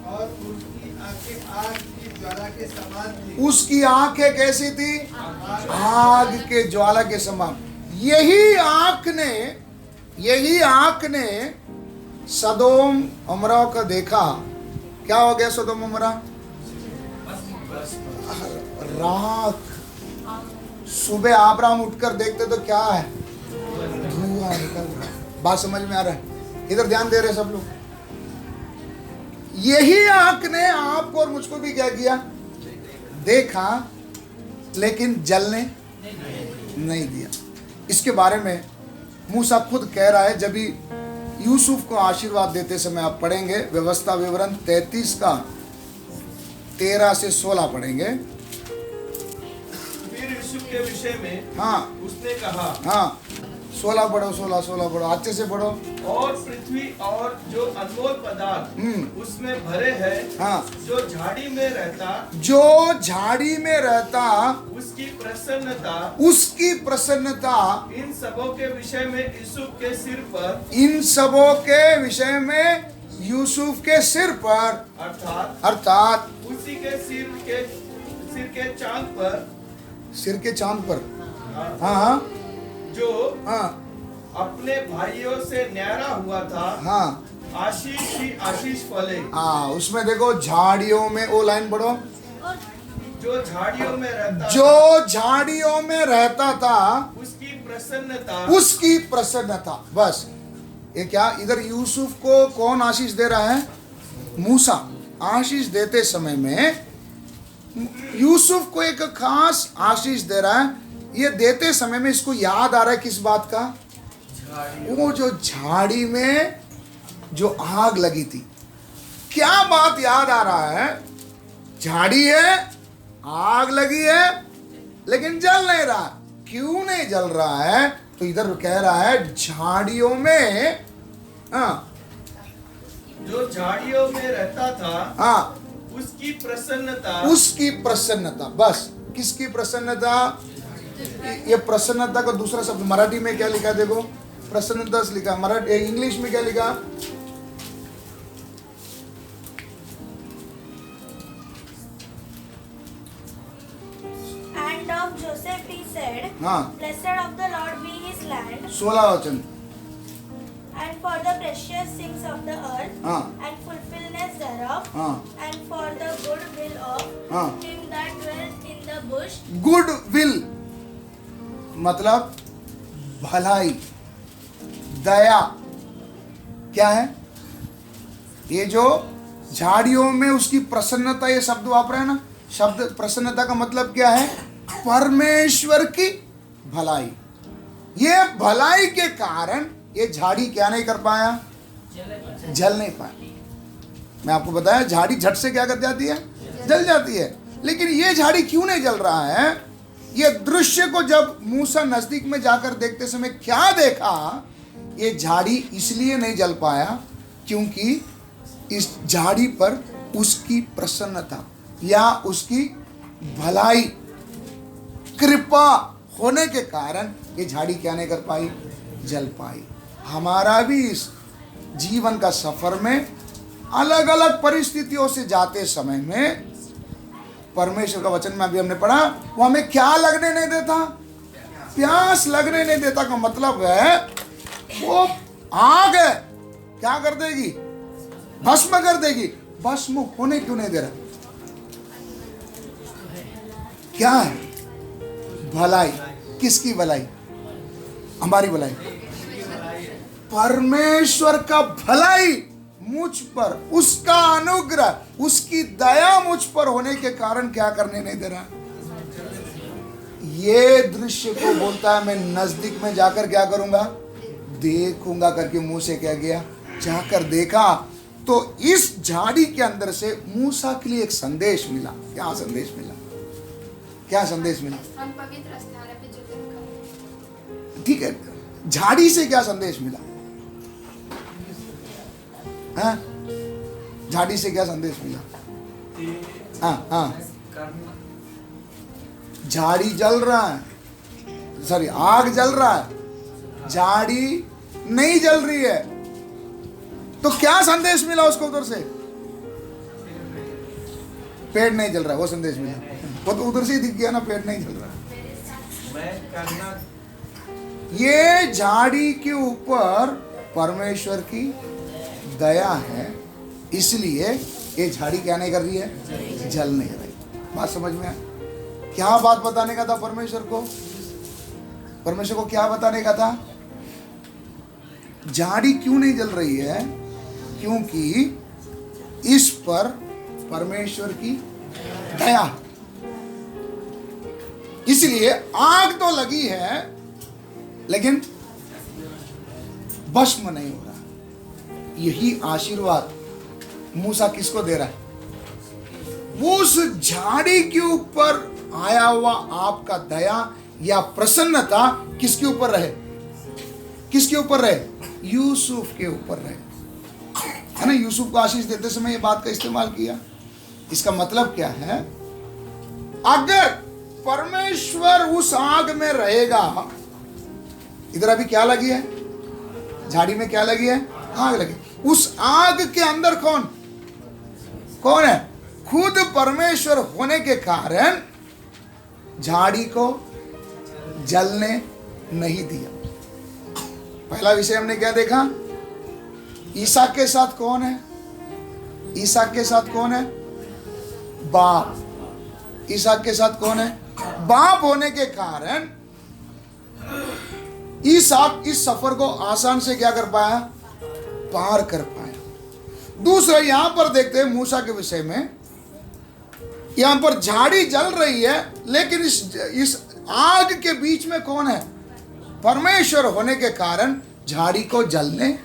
और उसकी आंखें आग की ज्वाला के समान थी। उसकी आंखें कैसी थी, आग के ज्वाला के समान। यही आंख ने सदोम अमरा को देखा। क्या हो गया सदोम अमरा, राख। सुबह आब्राम उठकर देखते तो क्या है, धुआं निकल रहा है। बात समझ में आ रहा है, इधर ध्यान दे रहे सब लोग। यही आंख ने आपको और मुझको भी क्या किया, देखा, लेकिन जलने नहीं दिया। इसके बारे में मूसा खुद कह रहा है, जब भी यूसुफ को आशीर्वाद देते समय आप पढ़ेंगे, व्यवस्था विवरण 33 का 13 से 16 पढ़ेंगे। फिर यूसुफ के विषय में हाँ उसने कहा, हाँ 16 पढ़ो, 16 पढ़ो, अच्छे से पढ़ो। और पृथ्वी और जो अनमोल पदार्थ उसमें भरे हैं, हाँ, जो झाड़ी में रहता, उसकी प्रसन्नता इन सबों के विषय में यूसुफ के सिर पर, अर्थात अर्थात उसी के सिर के चांद पर सिर के चांद पर, हाँ, हाँ हाँ जो हाँ अपने भाइयों से न्यारा हुआ था, हाँ आशीष ही आशीष फले। हाँ, उसमें देखो झाड़ियों में, वो लाइन पढ़ो, और जो झाड़ियों में रहता जो झाड़ियों में रहता था उसकी प्रसन्नता, उसकी प्रसन्नता। बस ये क्या, इधर यूसुफ को कौन आशीष दे रहा है? मूसा। आशीष देते समय में यूसुफ को एक खास आशीष दे रहा है। ये देते समय में इसको याद आ रहा है किस बात का? वो जो झाड़ी में जो आग लगी थी, क्या बात याद आ रहा है? झाड़ी है, आग लगी है, लेकिन जल नहीं रहा। क्यों नहीं जल रहा है? तो इधर कह रहा है झाड़ियों में, हाँ जो झाड़ियों में रहता था हाँ, उसकी प्रसन्नता, उसकी प्रसन्नता। बस किसकी प्रसन्नता? ये प्रसन्नता का दूसरा शब्द मराठी में क्या लिखा? देखो, प्रसन्नता से लिखा, मराठी इंग्लिश में क्या लिखा? And of Joseph he said, हाँ, Blessed of the Lord be his land, 16 वचन, and for the precious things of the earth, हाँ and fulfillness thereof, हाँ and for the good will of हाँ। him that dwells in the bush. Good will मतलब भलाई, दया। क्या है ये? जो झाड़ियों में उसकी प्रसन्नता, ये शब्द वापरा है ना, शब्द प्रसन्नता का मतलब क्या है? परमेश्वर की भलाई। ये भलाई के कारण ये झाड़ी क्या नहीं कर पाया? जल नहीं पाया। मैं आपको बताया झाड़ी झट से क्या कर जाती है? जल जाती है। लेकिन ये झाड़ी क्यों नहीं जल रहा है? ये दृश्य को जब मूसा नजदीक में जाकर देखते समय क्या देखा? ये झाड़ी इसलिए नहीं जल पाया क्योंकि इस झाड़ी पर उसकी प्रसन्नता या उसकी भलाई, कृपा होने के कारण ये झाड़ी क्या नहीं कर पाई? जल पाई। हमारा भी इस जीवन का सफर में अलग अलग परिस्थितियों से जाते समय में परमेश्वर का वचन में अभी हमने पढ़ा, वो हमें क्या लगने नहीं देता? प्यास लगने नहीं देता। का मतलब है वो आग है, क्या कर देगी? भस्म कर देगी। भस्म होने क्यों नहीं दे रहा? क्या है? भलाई। किसकी भलाई? हमारी भलाई। परमेश्वर का भलाई मुझ पर, उसका अनुग्रह, उसकी दया मुझ पर होने के कारण क्या करने नहीं दे रहा? ये दृश्य को बोलता है मैं नजदीक में जाकर क्या करूंगा? देखूंगा करके मुंह से क्या गया? जाकर देखा तो इस झाड़ी के अंदर से मूसा के लिए एक संदेश मिला। क्या संदेश मिला? क्या संदेश मिला? हम पवित्र स्थान पे जो देखा। ठीक है, झाड़ी से क्या संदेश मिला? हाँ? झाड़ी से क्या संदेश मिला? हाँ हाँ, झाड़ी जल रहा है, सॉरी आग जल रहा है, झाड़ी नहीं जल रही है। तो क्या संदेश मिला उसको उधर से? पेड़ नहीं जल रहा, वो संदेश मिला। वो तो उधर से ही दिख गया ना, पेड़ नहीं जल रहा। ये झाड़ी के ऊपर परमेश्वर की दया है, इसलिए ये झाड़ी क्या नहीं कर रही है? जल नहीं रही। बात समझ में आया? क्या बात बताने का था परमेश्वर को? परमेश्वर को क्या बताने का था? झाड़ी क्यों नहीं जल रही है? क्योंकि इस पर परमेश्वर की दया, इसलिए आग तो लगी है लेकिन भस्म नहीं हो रहा। यही आशीर्वाद मूसा किसको दे रहा है? उस झाड़ी के ऊपर आया हुआ आपका दया या प्रसन्नता किसके ऊपर रहे? किसके ऊपर रहे? यूसुफ के ऊपर रहे, है ना। यूसुफ को आशीष देते समय ये बात का इस्तेमाल किया। इसका मतलब क्या है? अगर परमेश्वर उस आग में रहेगा, इधर अभी क्या लगी है? झाड़ी में क्या लगी है? आग लगी। उस आग के अंदर कौन कौन है? खुद परमेश्वर होने के कारण झाड़ी को जलने नहीं दिया। पहला विषय हमने क्या देखा? ईसाक के साथ कौन है? ईसाक के साथ कौन है? बाप। ईसाक के साथ कौन है? बाप होने के कारण ईसाक इस सफर को आसान से क्या कर पाया? पार कर पाया। दूसरा यहां पर देखते हैं मूसा के विषय में, यहां पर झाड़ी जल रही है, लेकिन इस आग के बीच में कौन है? परमेश्वर होने के कारण झाड़ी को जलने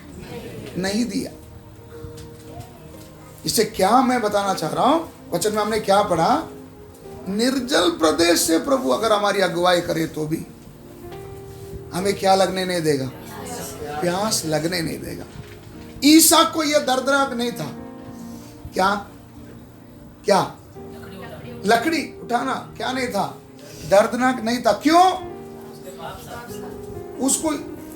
नहीं दिया। इससे क्या मैं बताना चाह रहा हूं? वचन में हमने क्या पढ़ा? निर्जल प्रदेश से प्रभु अगर हमारी अगुवाई करे तो भी हमें क्या लगने नहीं देगा? प्यास लगने नहीं देगा। ईसाक को यह दर्दनाक नहीं था। क्या क्या? लकड़ी उठाना क्या नहीं था? दर्दनाक नहीं था। क्यों?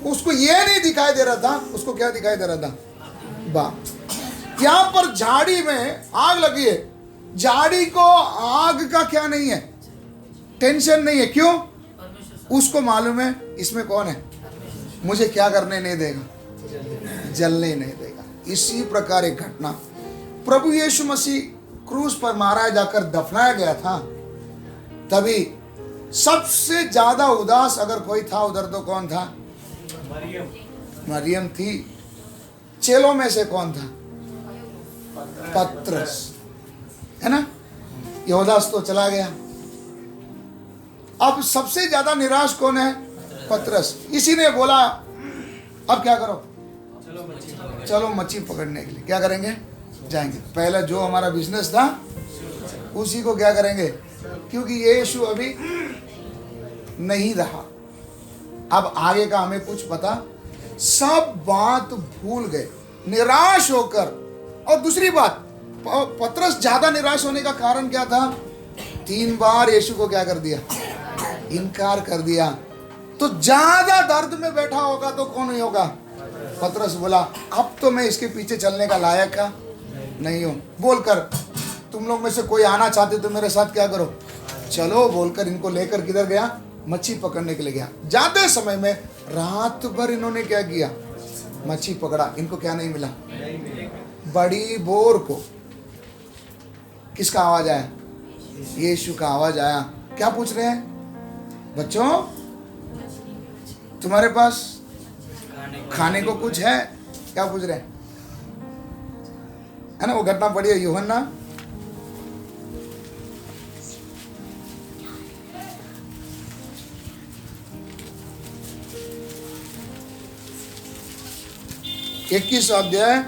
उसको यह नहीं दिखाई दे रहा था। उसको क्या दिखाई दे रहा था? बाप। यहां पर झाड़ी में आग लगी है, झाड़ी को आग का क्या नहीं है? टेंशन नहीं है। क्यों? उसको मालूम है इसमें कौन है? मुझे क्या करने नहीं देगा? जलने नहीं देगा। इसी प्रकार एक घटना, प्रभु यीशु मसीह क्रूस पर मारा जाकर दफनाया गया था, तभी सबसे ज्यादा उदास अगर कोई था उधर तो कौन था? मरियम थी। चेलों में से कौन था? पतरस, है ना? यहूदास तो चला गया। अब सबसे ज्यादा निराश कौन है? पतरस। इसी ने बोला अब क्या करो? चलो मच्छी पकड़ने के लिए। क्या करेंगे? जाएंगे। पहला जो हमारा बिजनेस था उसी को क्या करेंगे? क्योंकि यीशु अभी नहीं रहा। अब आगे का हमें कुछ पता, सब बात भूल गए निराश होकर। और दूसरी बात, पतरस ज्यादा निराश होने का कारण क्या था? 3 बार यीशु को क्या कर दिया? इनकार कर दिया। तो ज्यादा दर्द में बैठा होगा तो कौन ही होगा? पतरस बोला अब तो मैं इसके पीछे चलने का लायक का नहीं हूं, बोलकर तुम लोग में से कोई आना चाहते तो मेरे साथ क्या करो, चलो बोलकर इनको लेकर किधर गया? मच्छी पकड़ने के लिए गया। जाते समय में रात भर इन्होंने क्या किया? मच्छी पकड़ा। इनको क्या नहीं मिला? बड़ी बोर को किसका आवाज आया? यीशु का आवाज आया। क्या पूछ रहे हैं? बच्चों तुम्हारे पास खाने को कुछ है? क्या पूछ रहे हैं? है ना? वो घटना पड़ी है यूहन्ना 21 अध्याय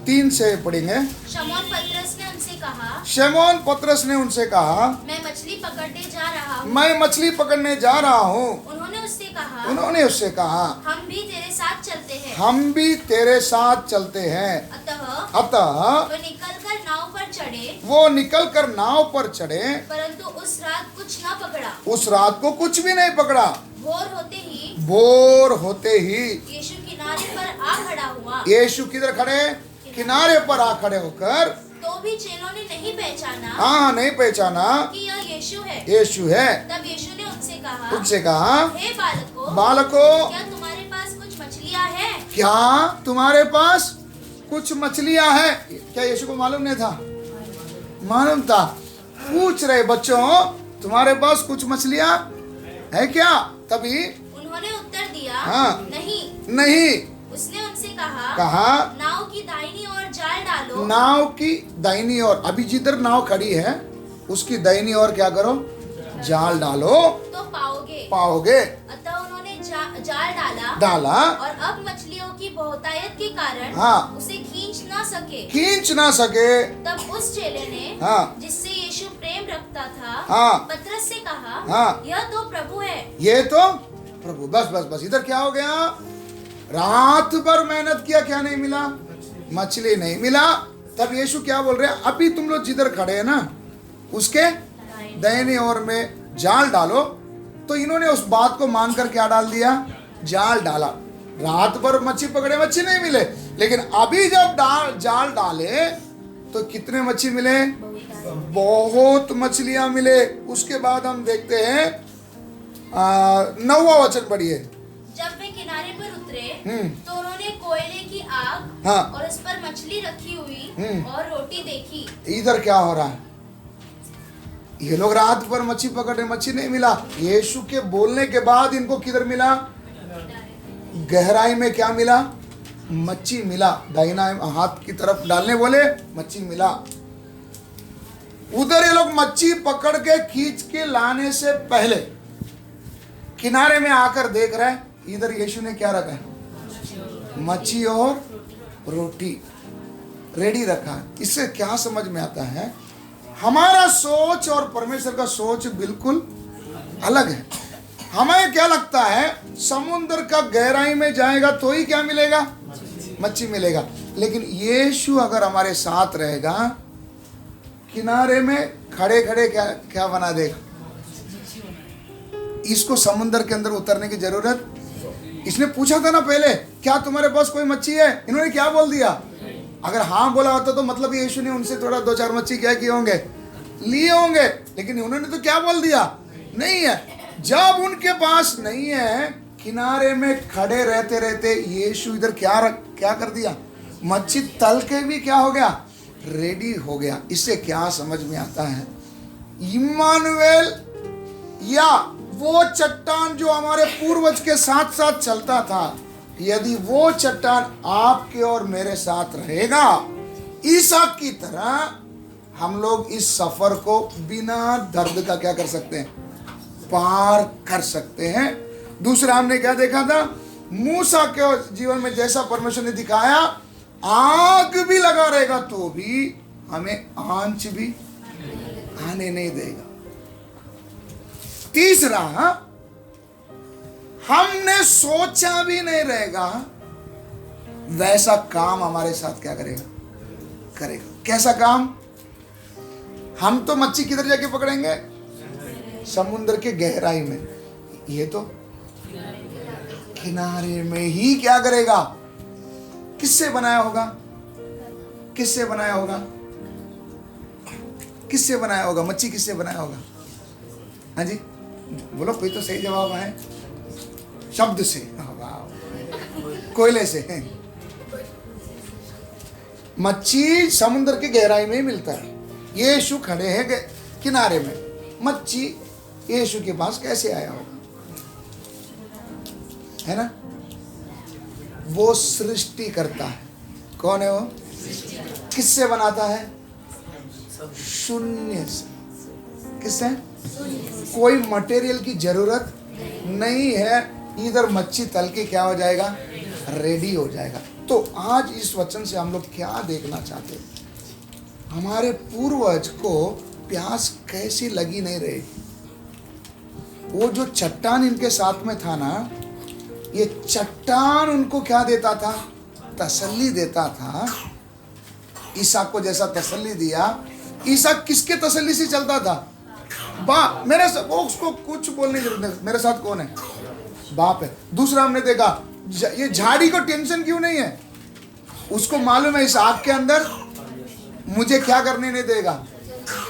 3 से पढ़ेंगे। शमौन पतरस ने उनसे कहा, शमौन पतरस ने उनसे कहा, मैं मछली पकड़ने जा रहा हूँ। मैं मछली पकड़ने जा रहा हूँ। उन्होंने उससे कहा, हम भी तेरे साथ चलते हैं। हम भी तेरे साथ चलते हैं। अतः वो निकल कर नाव पर चढ़े, परंतु उस रात कुछ न पकड़ा। उस रात को कुछ भी नहीं पकड़ा। भोर होते ही यीशु किनारे पर आ खड़ा हुआ। यीशु किधर खड़े? किनारे पर आ खड़े होकर तो भी चेलों ने नहीं पहचाना। हाँ, नहीं पहचाना कि यह यीशु है। यीशु है। तब यीशु ने उनसे कहा, हे बालकों, क्या तुम्हारे पास कुछ मछलियाँ हैं? क्या तुम्हारे पास कुछ मछलियाँ हैं? क्या यीशु को मालूम नहीं था? मालूम था। पूछ रहे, बच्चों तुम्हारे पास कुछ मछलियाँ है क्या? तभी उन्होंने उत्तर दिया, हाँ, नहीं। उसने उनसे कहा, नाव की दाहिनी ओर जाल डालो। नाव की दाहिनी ओर, अभी जिधर नाव खड़ी है उसकी दाहिनी ओर क्या करो? जाल डालो तो पाओगे। अतः उन्होंने जाल डाला और अब मछलियों की बहुतायत के कारण हाँ, उसे खींच ना सके। तब उस चेले ने हाँ, जिससे यीशु प्रेम रखता था, हाँ, पतरस से कहा, हाँ, यह तो प्रभु है। ये तो प्रभु। बस इधर क्या हो गया? रात भर मेहनत किया, क्या नहीं मिला? मछली नहीं मिला। तब यीशु क्या बोल रहे हैं? अभी तुम लोग जिधर खड़े हैं ना उसके दाहिने ओर में जाल डालो। तो इन्होंने उस बात को मानकर क्या डाल दिया? जाल डाला। रात भर मच्छी पकड़े, मच्छी नहीं मिले, लेकिन अभी जब जाल डाले तो कितने मच्छी मिले? बहुत मछलियां मिले। उसके बाद हम देखते हैं 9वां वचन पढ़िए। जब वे किनारे पर उतरे तो उन्होंने कोयले की आग हाँ। और उस पर मछली रखी हुई और रोटी देखी। इधर क्या हो रहा है? ये लोग रात भर मच्छी पकड़े, मच्छी नहीं मिला। यीशु के बोलने के बाद इनको किधर मिला? गहराई में क्या मिला? मच्छी मिला। दाहिना हाथ की तरफ डालने बोले, मच्छी मिला। उधर ये लोग मच्छी पकड़ के खींच के लाने से पहले किनारे में आकर देख रहे हैं, इधर यीशु ने क्या रखा है? मच्छी और रोटी रेडी रखा है। इससे क्या समझ में आता है? हमारा सोच और परमेश्वर का सोच बिल्कुल अलग है। हमें क्या लगता है? समुद्र का गहराई में जाएगा तो ही क्या मिलेगा? मच्छी मिलेगा। लेकिन यीशु अगर हमारे साथ रहेगा, किनारे में खड़े खड़े क्या बना देगा? इसको समुद्र के अंदर उतरने की जरूरत। इसने पूछा था ना पहले, क्या तुम्हारे पास कोई मच्छी है? इन्होंने क्या बोल दिया? अगर हाँ बोला होता तो मतलब यीशु ने उनसे थोड़ा 2-4 मच्छी क्या किए होंगे? लिए होंगे। लेकिन उन्होंने तो क्या बोल दिया? नहीं है। जब उनके पास नहीं है, किनारे में खड़े रहते रहते यीशु इधर क्या कर दिया? मच्छी तल के भी क्या हो गया? रेडी हो गया। इससे क्या समझ में आता है? इम्मानुएल या वो चट्टान जो हमारे पूर्वज के साथ साथ चलता था, यदि वो चट्टान आपके और मेरे साथ रहेगा, ईसाक की तरह हम लोग इस सफर को बिना दर्द का क्या कर सकते हैं? पार कर सकते हैं। दूसरा हमने क्या देखा था? मूसा के जीवन में जैसा परमेश्वर ने दिखाया, आग भी लगा रहेगा तो भी हमें आंच भी आने नहीं देगा। तीसरा, हमने सोचा भी नहीं रहेगा वैसा काम हमारे साथ क्या करेगा? कैसा काम? हम तो मच्छी किधर जाके पकड़ेंगे? समुद्र के गहराई में। ये तो किनारे में ही क्या करेगा? किससे बनाया होगा? किससे बनाया होगा? किससे बनाया होगा? मच्छी किससे बनाया होगा? हाँ जी बोलो, कोई तो सही जवाब है। शब्द से, कोयले से। मच्छी समुद्र के गहराई में ही मिलता है। यीशु खड़े हैं किनारे में, मच्छी यीशु के पास कैसे आया होगा? है ना? वो सृष्टि करता है। कौन है वो? किससे बनाता है? शून्य से। किससे? कोई मटेरियल की जरूरत नहीं है। इधर मच्छी तल के क्या हो जाएगा? रेडी हो जाएगा। तो आज इस वचन से हम लोग क्या देखना चाहते हैं? हमारे पूर्वज को प्यास कैसी लगी नहीं रहेगी। वो जो चट्टान इनके साथ में था ना, ये चट्टान उनको क्या देता था? तसल्ली देता था। ईसाक को जैसा तसल्ली दिया, ईसाक किसके तसल्ली से चलता था? बाप। मेरे साथ उसको कुछ बोलने की जरूरत नहीं। मेरे साथ कौन है? बाप है। दूसरा हमने देखा, ये झाड़ी को टेंशन क्यों नहीं है? उसको मालूम है इस आग के अंदर मुझे क्या करने नहीं देगा।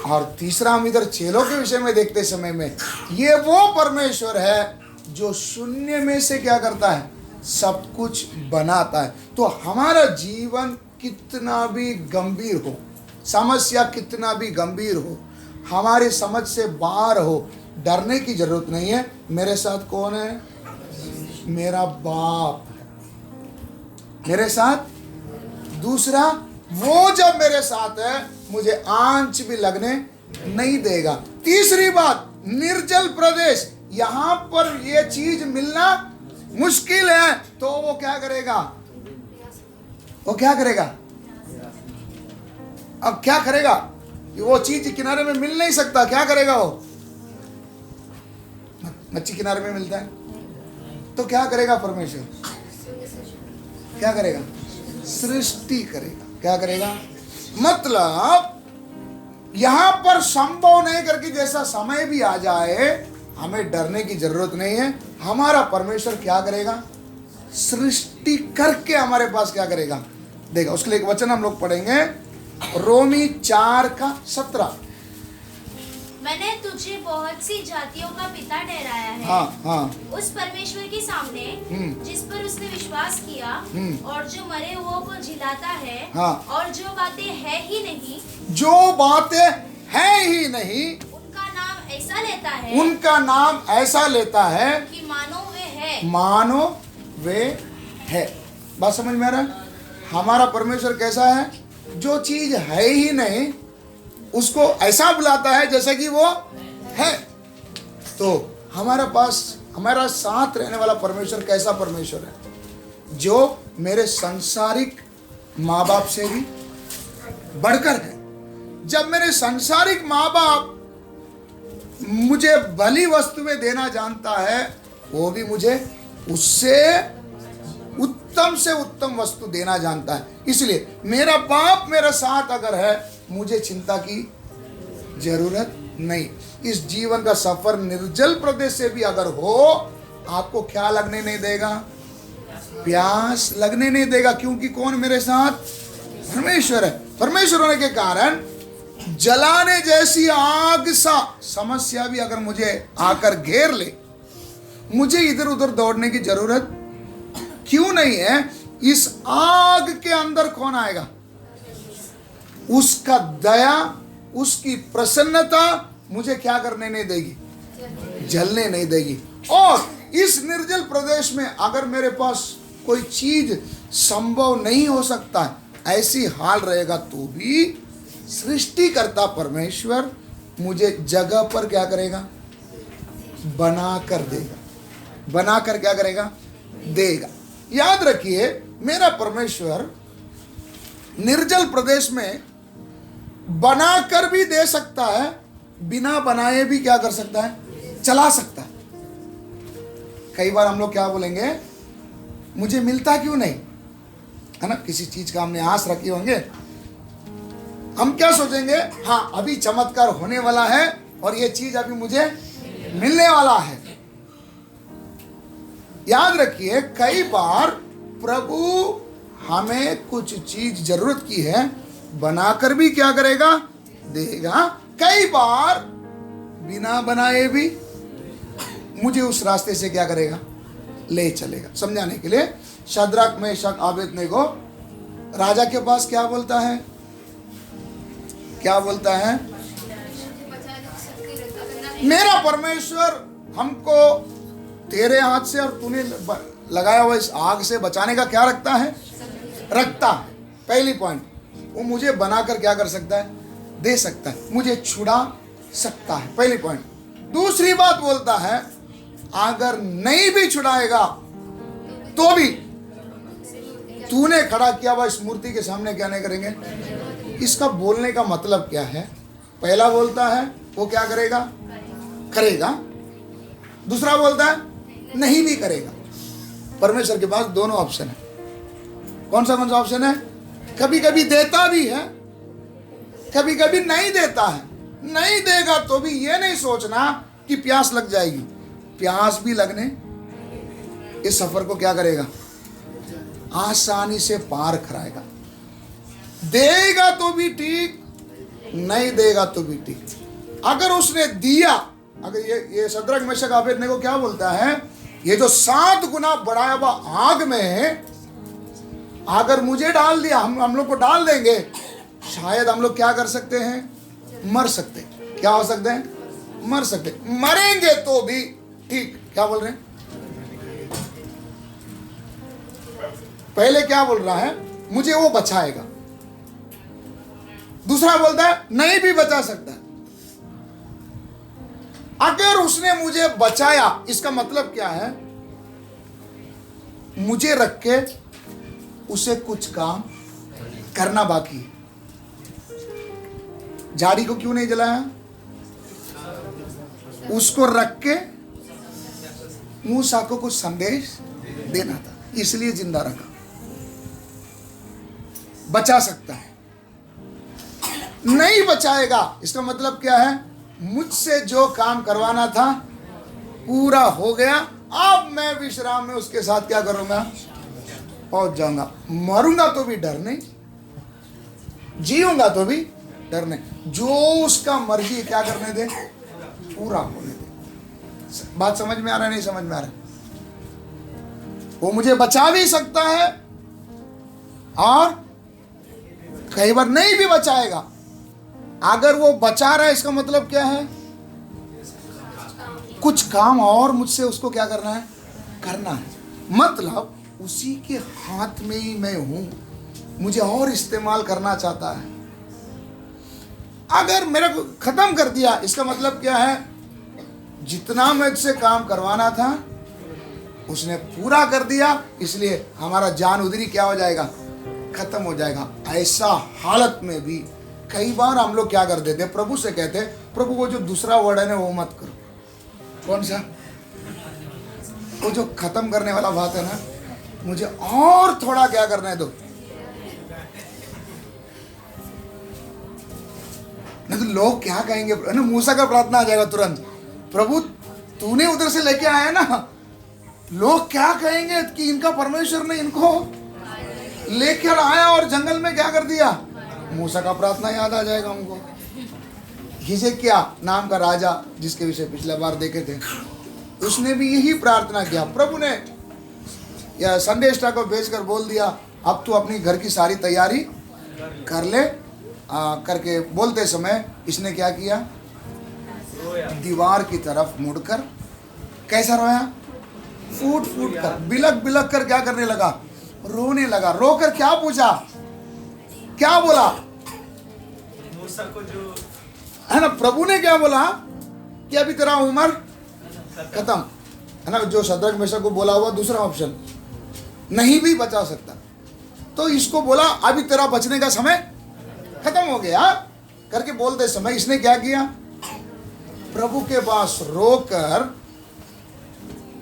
और तीसरा हम इधर चेलों के विषय में देखते समय में, ये वो परमेश्वर है जो शून्य में से क्या करता है? सब कुछ बनाता है। तो हमारा जीवन कितना भी गंभीर हो, समस्या कितना भी गंभीर हो, हमारी समझ से बाहर हो, डरने की जरूरत नहीं है। मेरे साथ कौन है? मेरा बाप है मेरे साथ। दूसरा, वो जब मेरे साथ है मुझे आंच भी लगने नहीं देगा। तीसरी बात, निर्जल प्रदेश, यहां पर ये चीज मिलना मुश्किल है, तो वो क्या करेगा? वो क्या करेगा? अब क्या करेगा? वो चीज किनारे में मिल नहीं सकता, क्या करेगा? वो मच्छी किनारे में मिलता है तो क्या करेगा? परमेश्वर क्या करेगा? सृष्टि करेगा। क्या करेगा? मतलब यहां पर संभव नहीं करके जैसा समय भी आ जाए, हमें डरने की जरूरत नहीं है। हमारा परमेश्वर क्या करेगा? सृष्टि करके हमारे पास क्या करेगा? देगा। उसके लिए एक वचन हम लोग पढ़ेंगे, रोमी 4:17। मैंने तुझे बहुत सी जातियों का पिता ठहराया है। हाँ हाँ उस परमेश्वर के सामने जिस पर उसने विश्वास किया और जो मरे हुओं को जिलाता है हाँ। और जो बातें है ही नहीं जो बातें हैं ही नहीं उनका नाम ऐसा लेता है उनका नाम ऐसा लेता है कि मानो वे है। मानो वे है। बात समझ में आ रहा है? हमारा परमेश्वर कैसा है? जो चीज है ही नहीं उसको ऐसा बुलाता है जैसे कि वो है। तो हमारे पास हमारा साथ रहने वाला परमेश्वर कैसा परमेश्वर है? जो मेरे सांसारिक माँ बाप से भी बढ़कर है। जब मेरे सांसारिक माँ बाप मुझे भली वस्तुएं देना जानता है, वो भी मुझे उससे उत्तम से उत्तम वस्तु देना जानता है। इसलिए मेरा बाप मेरा साथ अगर है, मुझे चिंता की जरूरत नहीं। इस जीवन का सफर निर्जल प्रदेश से भी अगर हो, आपको क्या लगने नहीं देगा? प्यास लगने नहीं देगा। क्योंकि कौन मेरे साथ? परमेश्वर है। परमेश्वर होने के कारण जलाने जैसी आग सा समस्या भी अगर मुझे आकर घेर ले, मुझे इधर उधर दौड़ने की जरूरत क्यों नहीं है? इस आग के अंदर कौन आएगा? उसका दया, उसकी प्रसन्नता मुझे क्या करने नहीं देगी? जलने नहीं देगी। और इस निर्जल प्रदेश में अगर मेरे पास कोई चीज संभव नहीं हो सकता है, ऐसी हाल रहेगा, तो भी सृष्टिकर्ता परमेश्वर मुझे जगह पर क्या करेगा? बना कर देगा। बना कर क्या करेगा? देगा। याद रखिए, मेरा परमेश्वर निर्जल प्रदेश में बनाकर भी दे सकता है, बिना बनाए भी क्या कर सकता है? चला सकता है। कई बार हम लोग क्या बोलेंगे? मुझे मिलता क्यों नहीं? है ना? किसी चीज का हमने आस रखी होंगे, हम क्या सोचेंगे? हाँ, अभी चमत्कार होने वाला है और ये चीज अभी मुझे मिलने वाला है। याद रखिए, कई बार प्रभु हमें कुछ चीज जरूरत की है, बनाकर भी क्या करेगा? देगा। कई बार बिना बनाए भी मुझे उस रास्ते से क्या करेगा? ले चलेगा। समझाने के लिए, शद्रक मेशक अबेदनेगो राजा के पास क्या बोलता है? क्या बोलता है? मेरा परमेश्वर हमको तेरे हाथ से और तूने लगाया हुआ इस आग से बचाने का क्या रखता है? रखता है। पहली पॉइंट, वो मुझे बनाकर क्या कर सकता है? दे सकता है, मुझे छुड़ा सकता है। पहली पॉइंट। दूसरी बात बोलता है, अगर नहीं भी छुड़ाएगा तो भी तूने खड़ा किया हुआ इस मूर्ति के सामने क्या नहीं करेंगे? इसका बोलने का मतलब क्या है? पहला बोलता है वो क्या करेगा? करेगा। दूसरा बोलता है नहीं भी करेगा। परमेश्वर के पास दोनों ऑप्शन है। कौन सा ऑप्शन है? कभी कभी देता भी है, कभी कभी नहीं देता है। नहीं देगा तो भी ये नहीं सोचना कि प्यास लग जाएगी। प्यास भी लगने इस सफर को क्या करेगा? आसानी से पार कराएगा। देगा तो भी ठीक, नहीं देगा तो भी ठीक। अगर उसने दिया, अगर ये शद्रक मेशक अबेदनेगो क्या बोलता है? ये जो 7 गुना बढ़ाया हुआ आग में अगर मुझे डाल दिया, हम लोग को डाल देंगे, शायद हम लोग क्या कर सकते हैं? मर सकते। क्या हो सकते हैं? मर सकते। मरेंगे तो भी ठीक। क्या बोल रहे हैं? पहले क्या बोल रहा है? मुझे वो बचाएगा। दूसरा बोलता है नहीं भी बचा सकता है। अगर उसने मुझे बचाया, इसका मतलब क्या है? मुझे रख के उसे कुछ काम करना बाकी है। झाड़ी को क्यों नहीं जलाया? उसको रख के मूसा को कुछ संदेश देना था, इसलिए जिंदा रखा। बचा सकता है, नहीं बचाएगा। इसका मतलब क्या है? मुझसे जो काम करवाना था पूरा हो गया, अब मैं विश्राम में उसके साथ क्या करूंगा? पहुंच जाऊंगा। मरूंगा तो भी डर नहीं, जीऊंगा तो भी डरने, जो उसका मर्जी है क्या करने दे, पूरा होने दे। बात समझ में आ रहा है, नहीं समझ में आ रहा है? वो मुझे बचा भी सकता है और कई बार नहीं भी बचाएगा। अगर वो बचा रहा है इसका मतलब क्या है, कुछ काम और मुझसे उसको क्या करना है, करना है। मतलब उसी के हाथ में ही मैं हूं, मुझे और इस्तेमाल करना चाहता है। अगर मेरे को खत्म कर दिया इसका मतलब क्या है, जितना मुझसे काम करवाना था उसने पूरा कर दिया, इसलिए हमारा जान उधर ही क्या हो जाएगा, खत्म हो जाएगा। ऐसा हालत में भी कई बार हम लोग क्या कर देते, प्रभु से कहते, प्रभु वो जो दूसरा वर्ड है ना वो मत करो। कौन सा? वो जो खत्म करने वाला बात है ना, मुझे और थोड़ा क्या करने दो। नहीं तो लोग क्या कहेंगे ना, मूसा का प्रार्थना आ जाएगा तुरंत, प्रभु तूने उधर से लेके आया ना, लोग क्या कहेंगे कि इनका परमेश्वर ने इनको लेकर आया और जंगल में क्या कर दिया। मूसा का प्रार्थना याद आ जाएगा हमको। हिजकिय्या नाम का राजा जिसके विषय पिछले बार देखे थे, उसने भी यही प्रार्थना किया। प्रभु ने या संडे स्टार को भेजकर बोल दिया, अब तू अपनी घर की सारी तैयारी कर ले। करके बोलते समय इसने क्या किया, दीवार की तरफ मुड़कर कैसा रोया, फूट फूट कर, बिलक बिलक कर क्या करने लगा, रोने लगा। रोकर क्या पूछा, क्या बोला, मूसा को जो है ना, प्रभु ने क्या बोला कि अभी तेरा उम्र खत्म है ना। जो शद्रक मेशक को बोला हुआ दूसरा ऑप्शन, नहीं भी बचा सकता, तो इसको बोला अभी तेरा बचने का समय खत्म हो गया करके बोलते समय इसने क्या किया, प्रभु के पास रोकर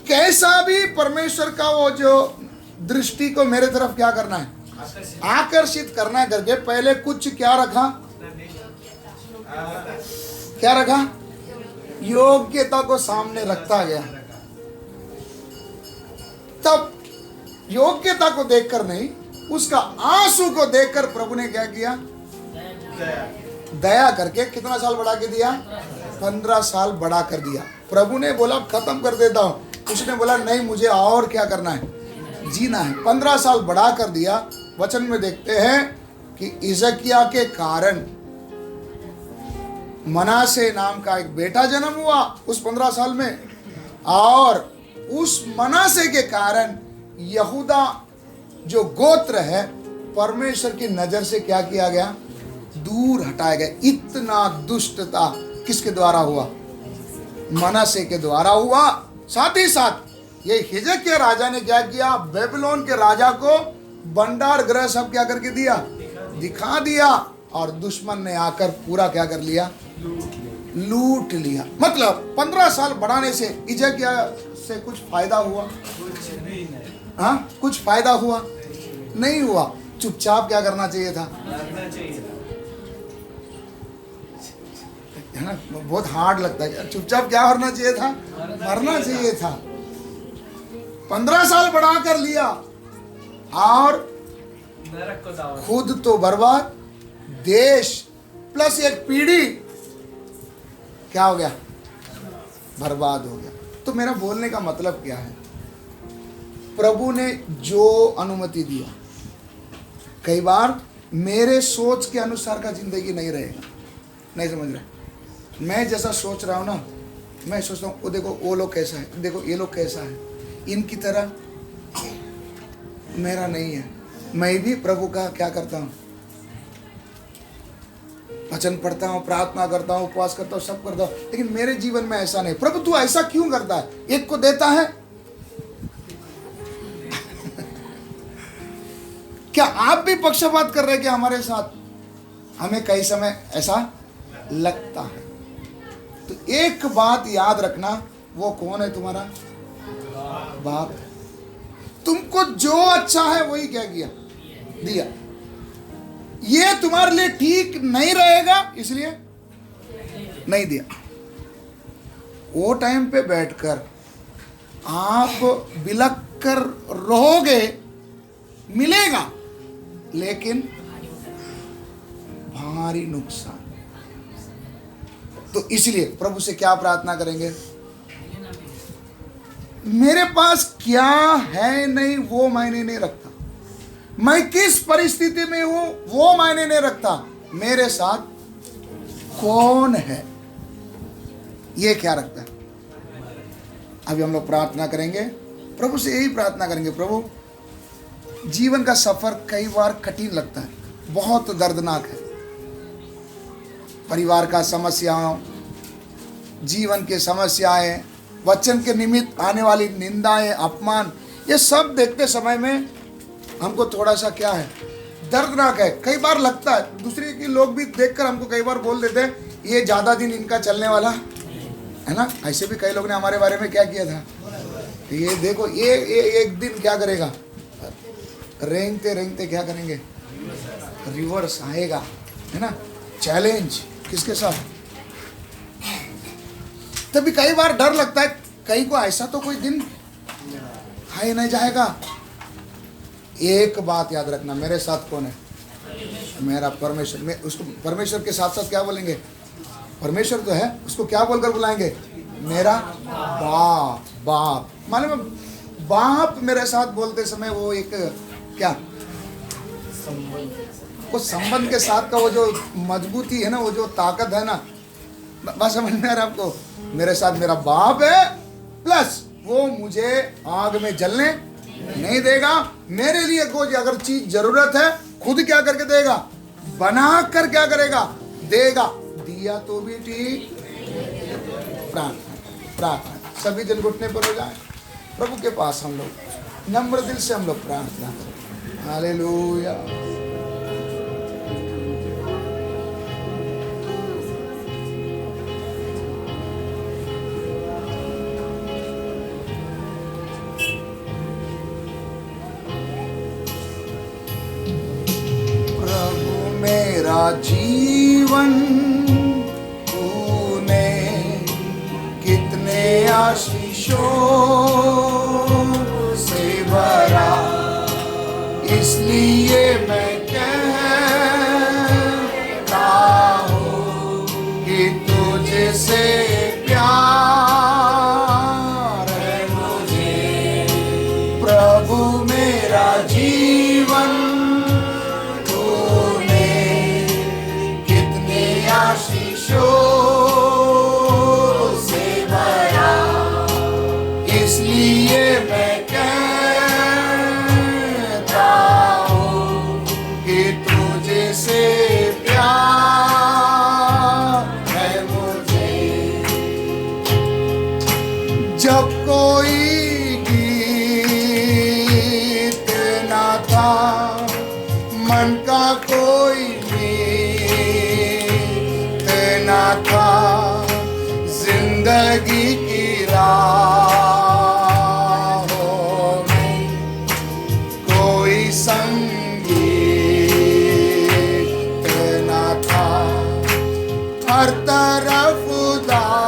कैसा भी परमेश्वर का वो जो दृष्टि को मेरे तरफ क्या करना है, आकर्षित करना है करके पहले कुछ क्या रखा, क्या रखा, योग्यता को सामने रखता गया। तब योग्यता को देखकर नहीं, उसका आंसू को देखकर प्रभु ने क्या किया, दया करके कितना साल बढ़ा के दिया, 15 साल बढ़ा कर दिया। प्रभु ने बोला खत्म कर देता हूं, उसने बोला नहीं मुझे और क्या करना है, जीना है। 15 साल बढ़ा कर दिया। वचन में देखते हैं कि हिजकिय्या के कारण मनासे नाम का एक बेटा जन्म हुआ उस 15 साल में, और उस मनासे के कारण यहूदा जो गोत्र है परमेश्वर की नजर से क्या किया गया, दूर हटाया गया। इतना दुष्टता किसके द्वारा हुआ, मनासे के द्वारा हुआ। साथ ही साथ ये हिजकिय्या राजा ने क्या किया, बेबीलोन के राजा को भंडार गृह सब क्या करके दिया, दिखा दिया, और दुश्मन ने आकर पूरा क्या कर लिया, लूट लिया। मतलब 15 साल बढ़ाने से हिजकिय्या से कुछ फायदा हुआ, हाँ कुछ फायदा हुआ नहीं हुआ। चुपचाप क्या करना चाहिए था, है ना, बहुत हार्ड लगता है, चुपचाप क्या करना चाहिए था, मरना चाहिए था। 15 साल बढ़ा कर लिया और खुद तो बर्बाद, देश प्लस एक पीढ़ी क्या हो गया, बर्बाद हो गया। तो मेरा बोलने का मतलब क्या है, प्रभु ने जो अनुमति दिया, कई बार मेरे सोच के अनुसार का जिंदगी नहीं रहेगा। नहीं समझ रहे, मैं जैसा सोच रहा हूँ ना, मैं सोचता हूँ वो देखो वो लोग कैसा है, देखो ये लोग कैसा है, इनकी तरह मेरा नहीं है। मैं भी प्रभु का क्या करता हूँ, वचन पढ़ता हूँ, प्रार्थना करता हूँ, उपवास करता हूँ, सब करता हूँ, लेकिन मेरे जीवन में ऐसा नहीं। प्रभु तू ऐसा क्यों करता है, एक को देता है क्या आप भी पक्षपात कर रहे हैं क्या हमारे साथ, हमें कई समय ऐसा लगता है। तो एक बात याद रखना, वो कौन है, तुम्हारा बाप है। तुमको जो अच्छा है वही क्या किया, दिया। ये तुम्हारे लिए ठीक नहीं रहेगा इसलिए नहीं दिया। वो टाइम पे बैठकर आप बिलक कर रहोगे, मिलेगा, लेकिन भारी नुकसान। तो इसलिए प्रभु से क्या प्रार्थना करेंगे? मेरे पास क्या है नहीं वो मायने नहीं रखता, मैं किस परिस्थिति में हूं वो मायने नहीं रखता, मेरे साथ कौन है ये क्या रखता है। अभी हम लोग प्रार्थना करेंगे, प्रभु से यही प्रार्थना करेंगे, प्रभु जीवन का सफर कई बार कठिन लगता है, बहुत दर्दनाक है। परिवार का समस्याओं, जीवन के समस्याएं, वचन के निमित्त आने वाली निंदाएं, अपमान, ये सब देखते समय में हमको थोड़ा सा क्या है, दर्दनाक है। कई बार लगता है, दूसरे के लोग भी देखकर हमको कई बार बोल देते हैं ये ज़्यादा दिन इनका चलने वाला है ना। ऐसे भी कई लोग ने हमारे बारे में क्या किया था, ये देखो ये एक दिन क्या करेगा, रेंगते रेंगते क्या करेंगे, रिवर्स आएगा, है ना। चैलेंज किसके साथ, तभी कई बार डर लगता है कहीं को ऐसा तो कोई दिन खाए नहीं जाएगा। एक बात याद रखना, मेरे साथ कौन है, मेरा परमेश्वर। मैं उसको परमेश्वर के साथ साथ क्या बोलेंगे, परमेश्वर तो है, उसको क्या बोलकर बुलाएंगे, मेरा बाप। बाप मालूम, बाप मेरे साथ बोलते समय वो एक क्या, वो संबंध के साथ का वो जो मजबूती है ना, वो जो ताकत है ना, बात समझ में आ रहा है आपको। मेरे साथ मेरा बाप है, प्लस वो मुझे आग में जलने नहीं देगा। मेरे लिए कोई अगर चीज जरूरत है, खुद क्या करके देगा, बना कर क्या करेगा, देगा। दिया तो भी ठीक। प्रार्थना प्रार्थना सभी जन घुटने पर हो जाए, प्रभु के पास हम लोग नम्र दिल से हम लोग प्रार्थना करें। हालेलुया। मेरा जीवन तूने कितने आशीषों से भरा, इसलिए मैं कहता हूँ कि तुझसे प्यार है मुझे। प्रभु मेरा जीवन से भरा, इसलिए मैं कहता हूँ कि तुझे से प्यार है मुझे। जब कोई गीत ना था, मन का कोई ना था, जिंदगी की राहों में कोई संगीत ना था। हर तरफ उदासी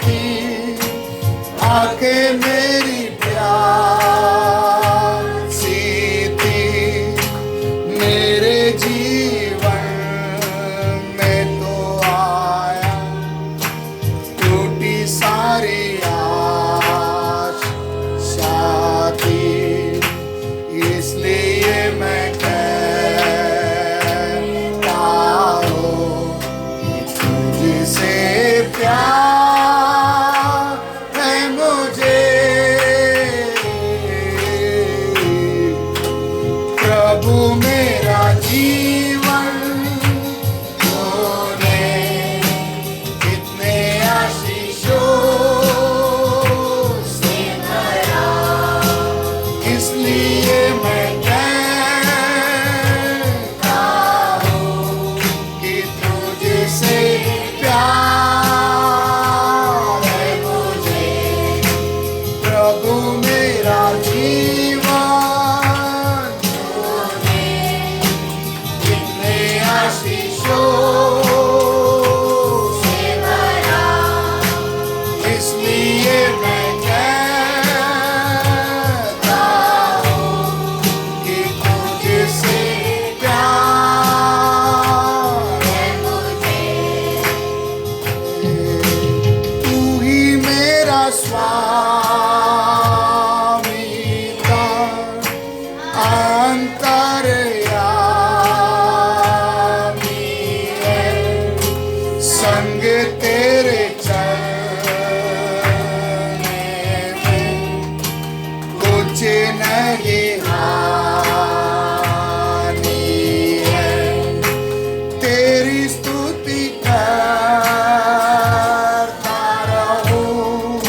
थी, आंखें मेरी प्यासी थी। मेरे जीवन सारी आशा थी, इसलिए मैं कहता हूँ तुझसे प्यार है मुझे। प्रभु मेरा जीवन प्यार स्वामी का अंतर्यामी है, संग तेरे चलने में कुछ नहीं हानि है। तेरी स्तुति करता रहूं,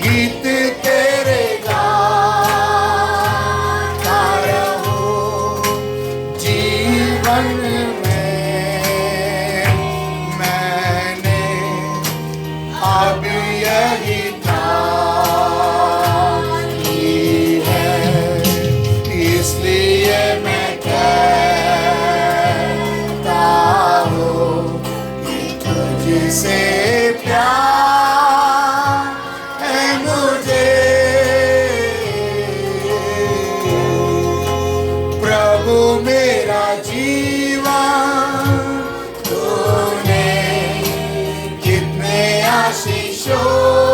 गीत तेरे गाता रहूं। जीवन में मैंने अब यही ठानी है, इसलिए मैं कहता हूँ कि तुझसे प्यार है मुझे। प्रभु मेरा जीवन तूने कितने आशीषों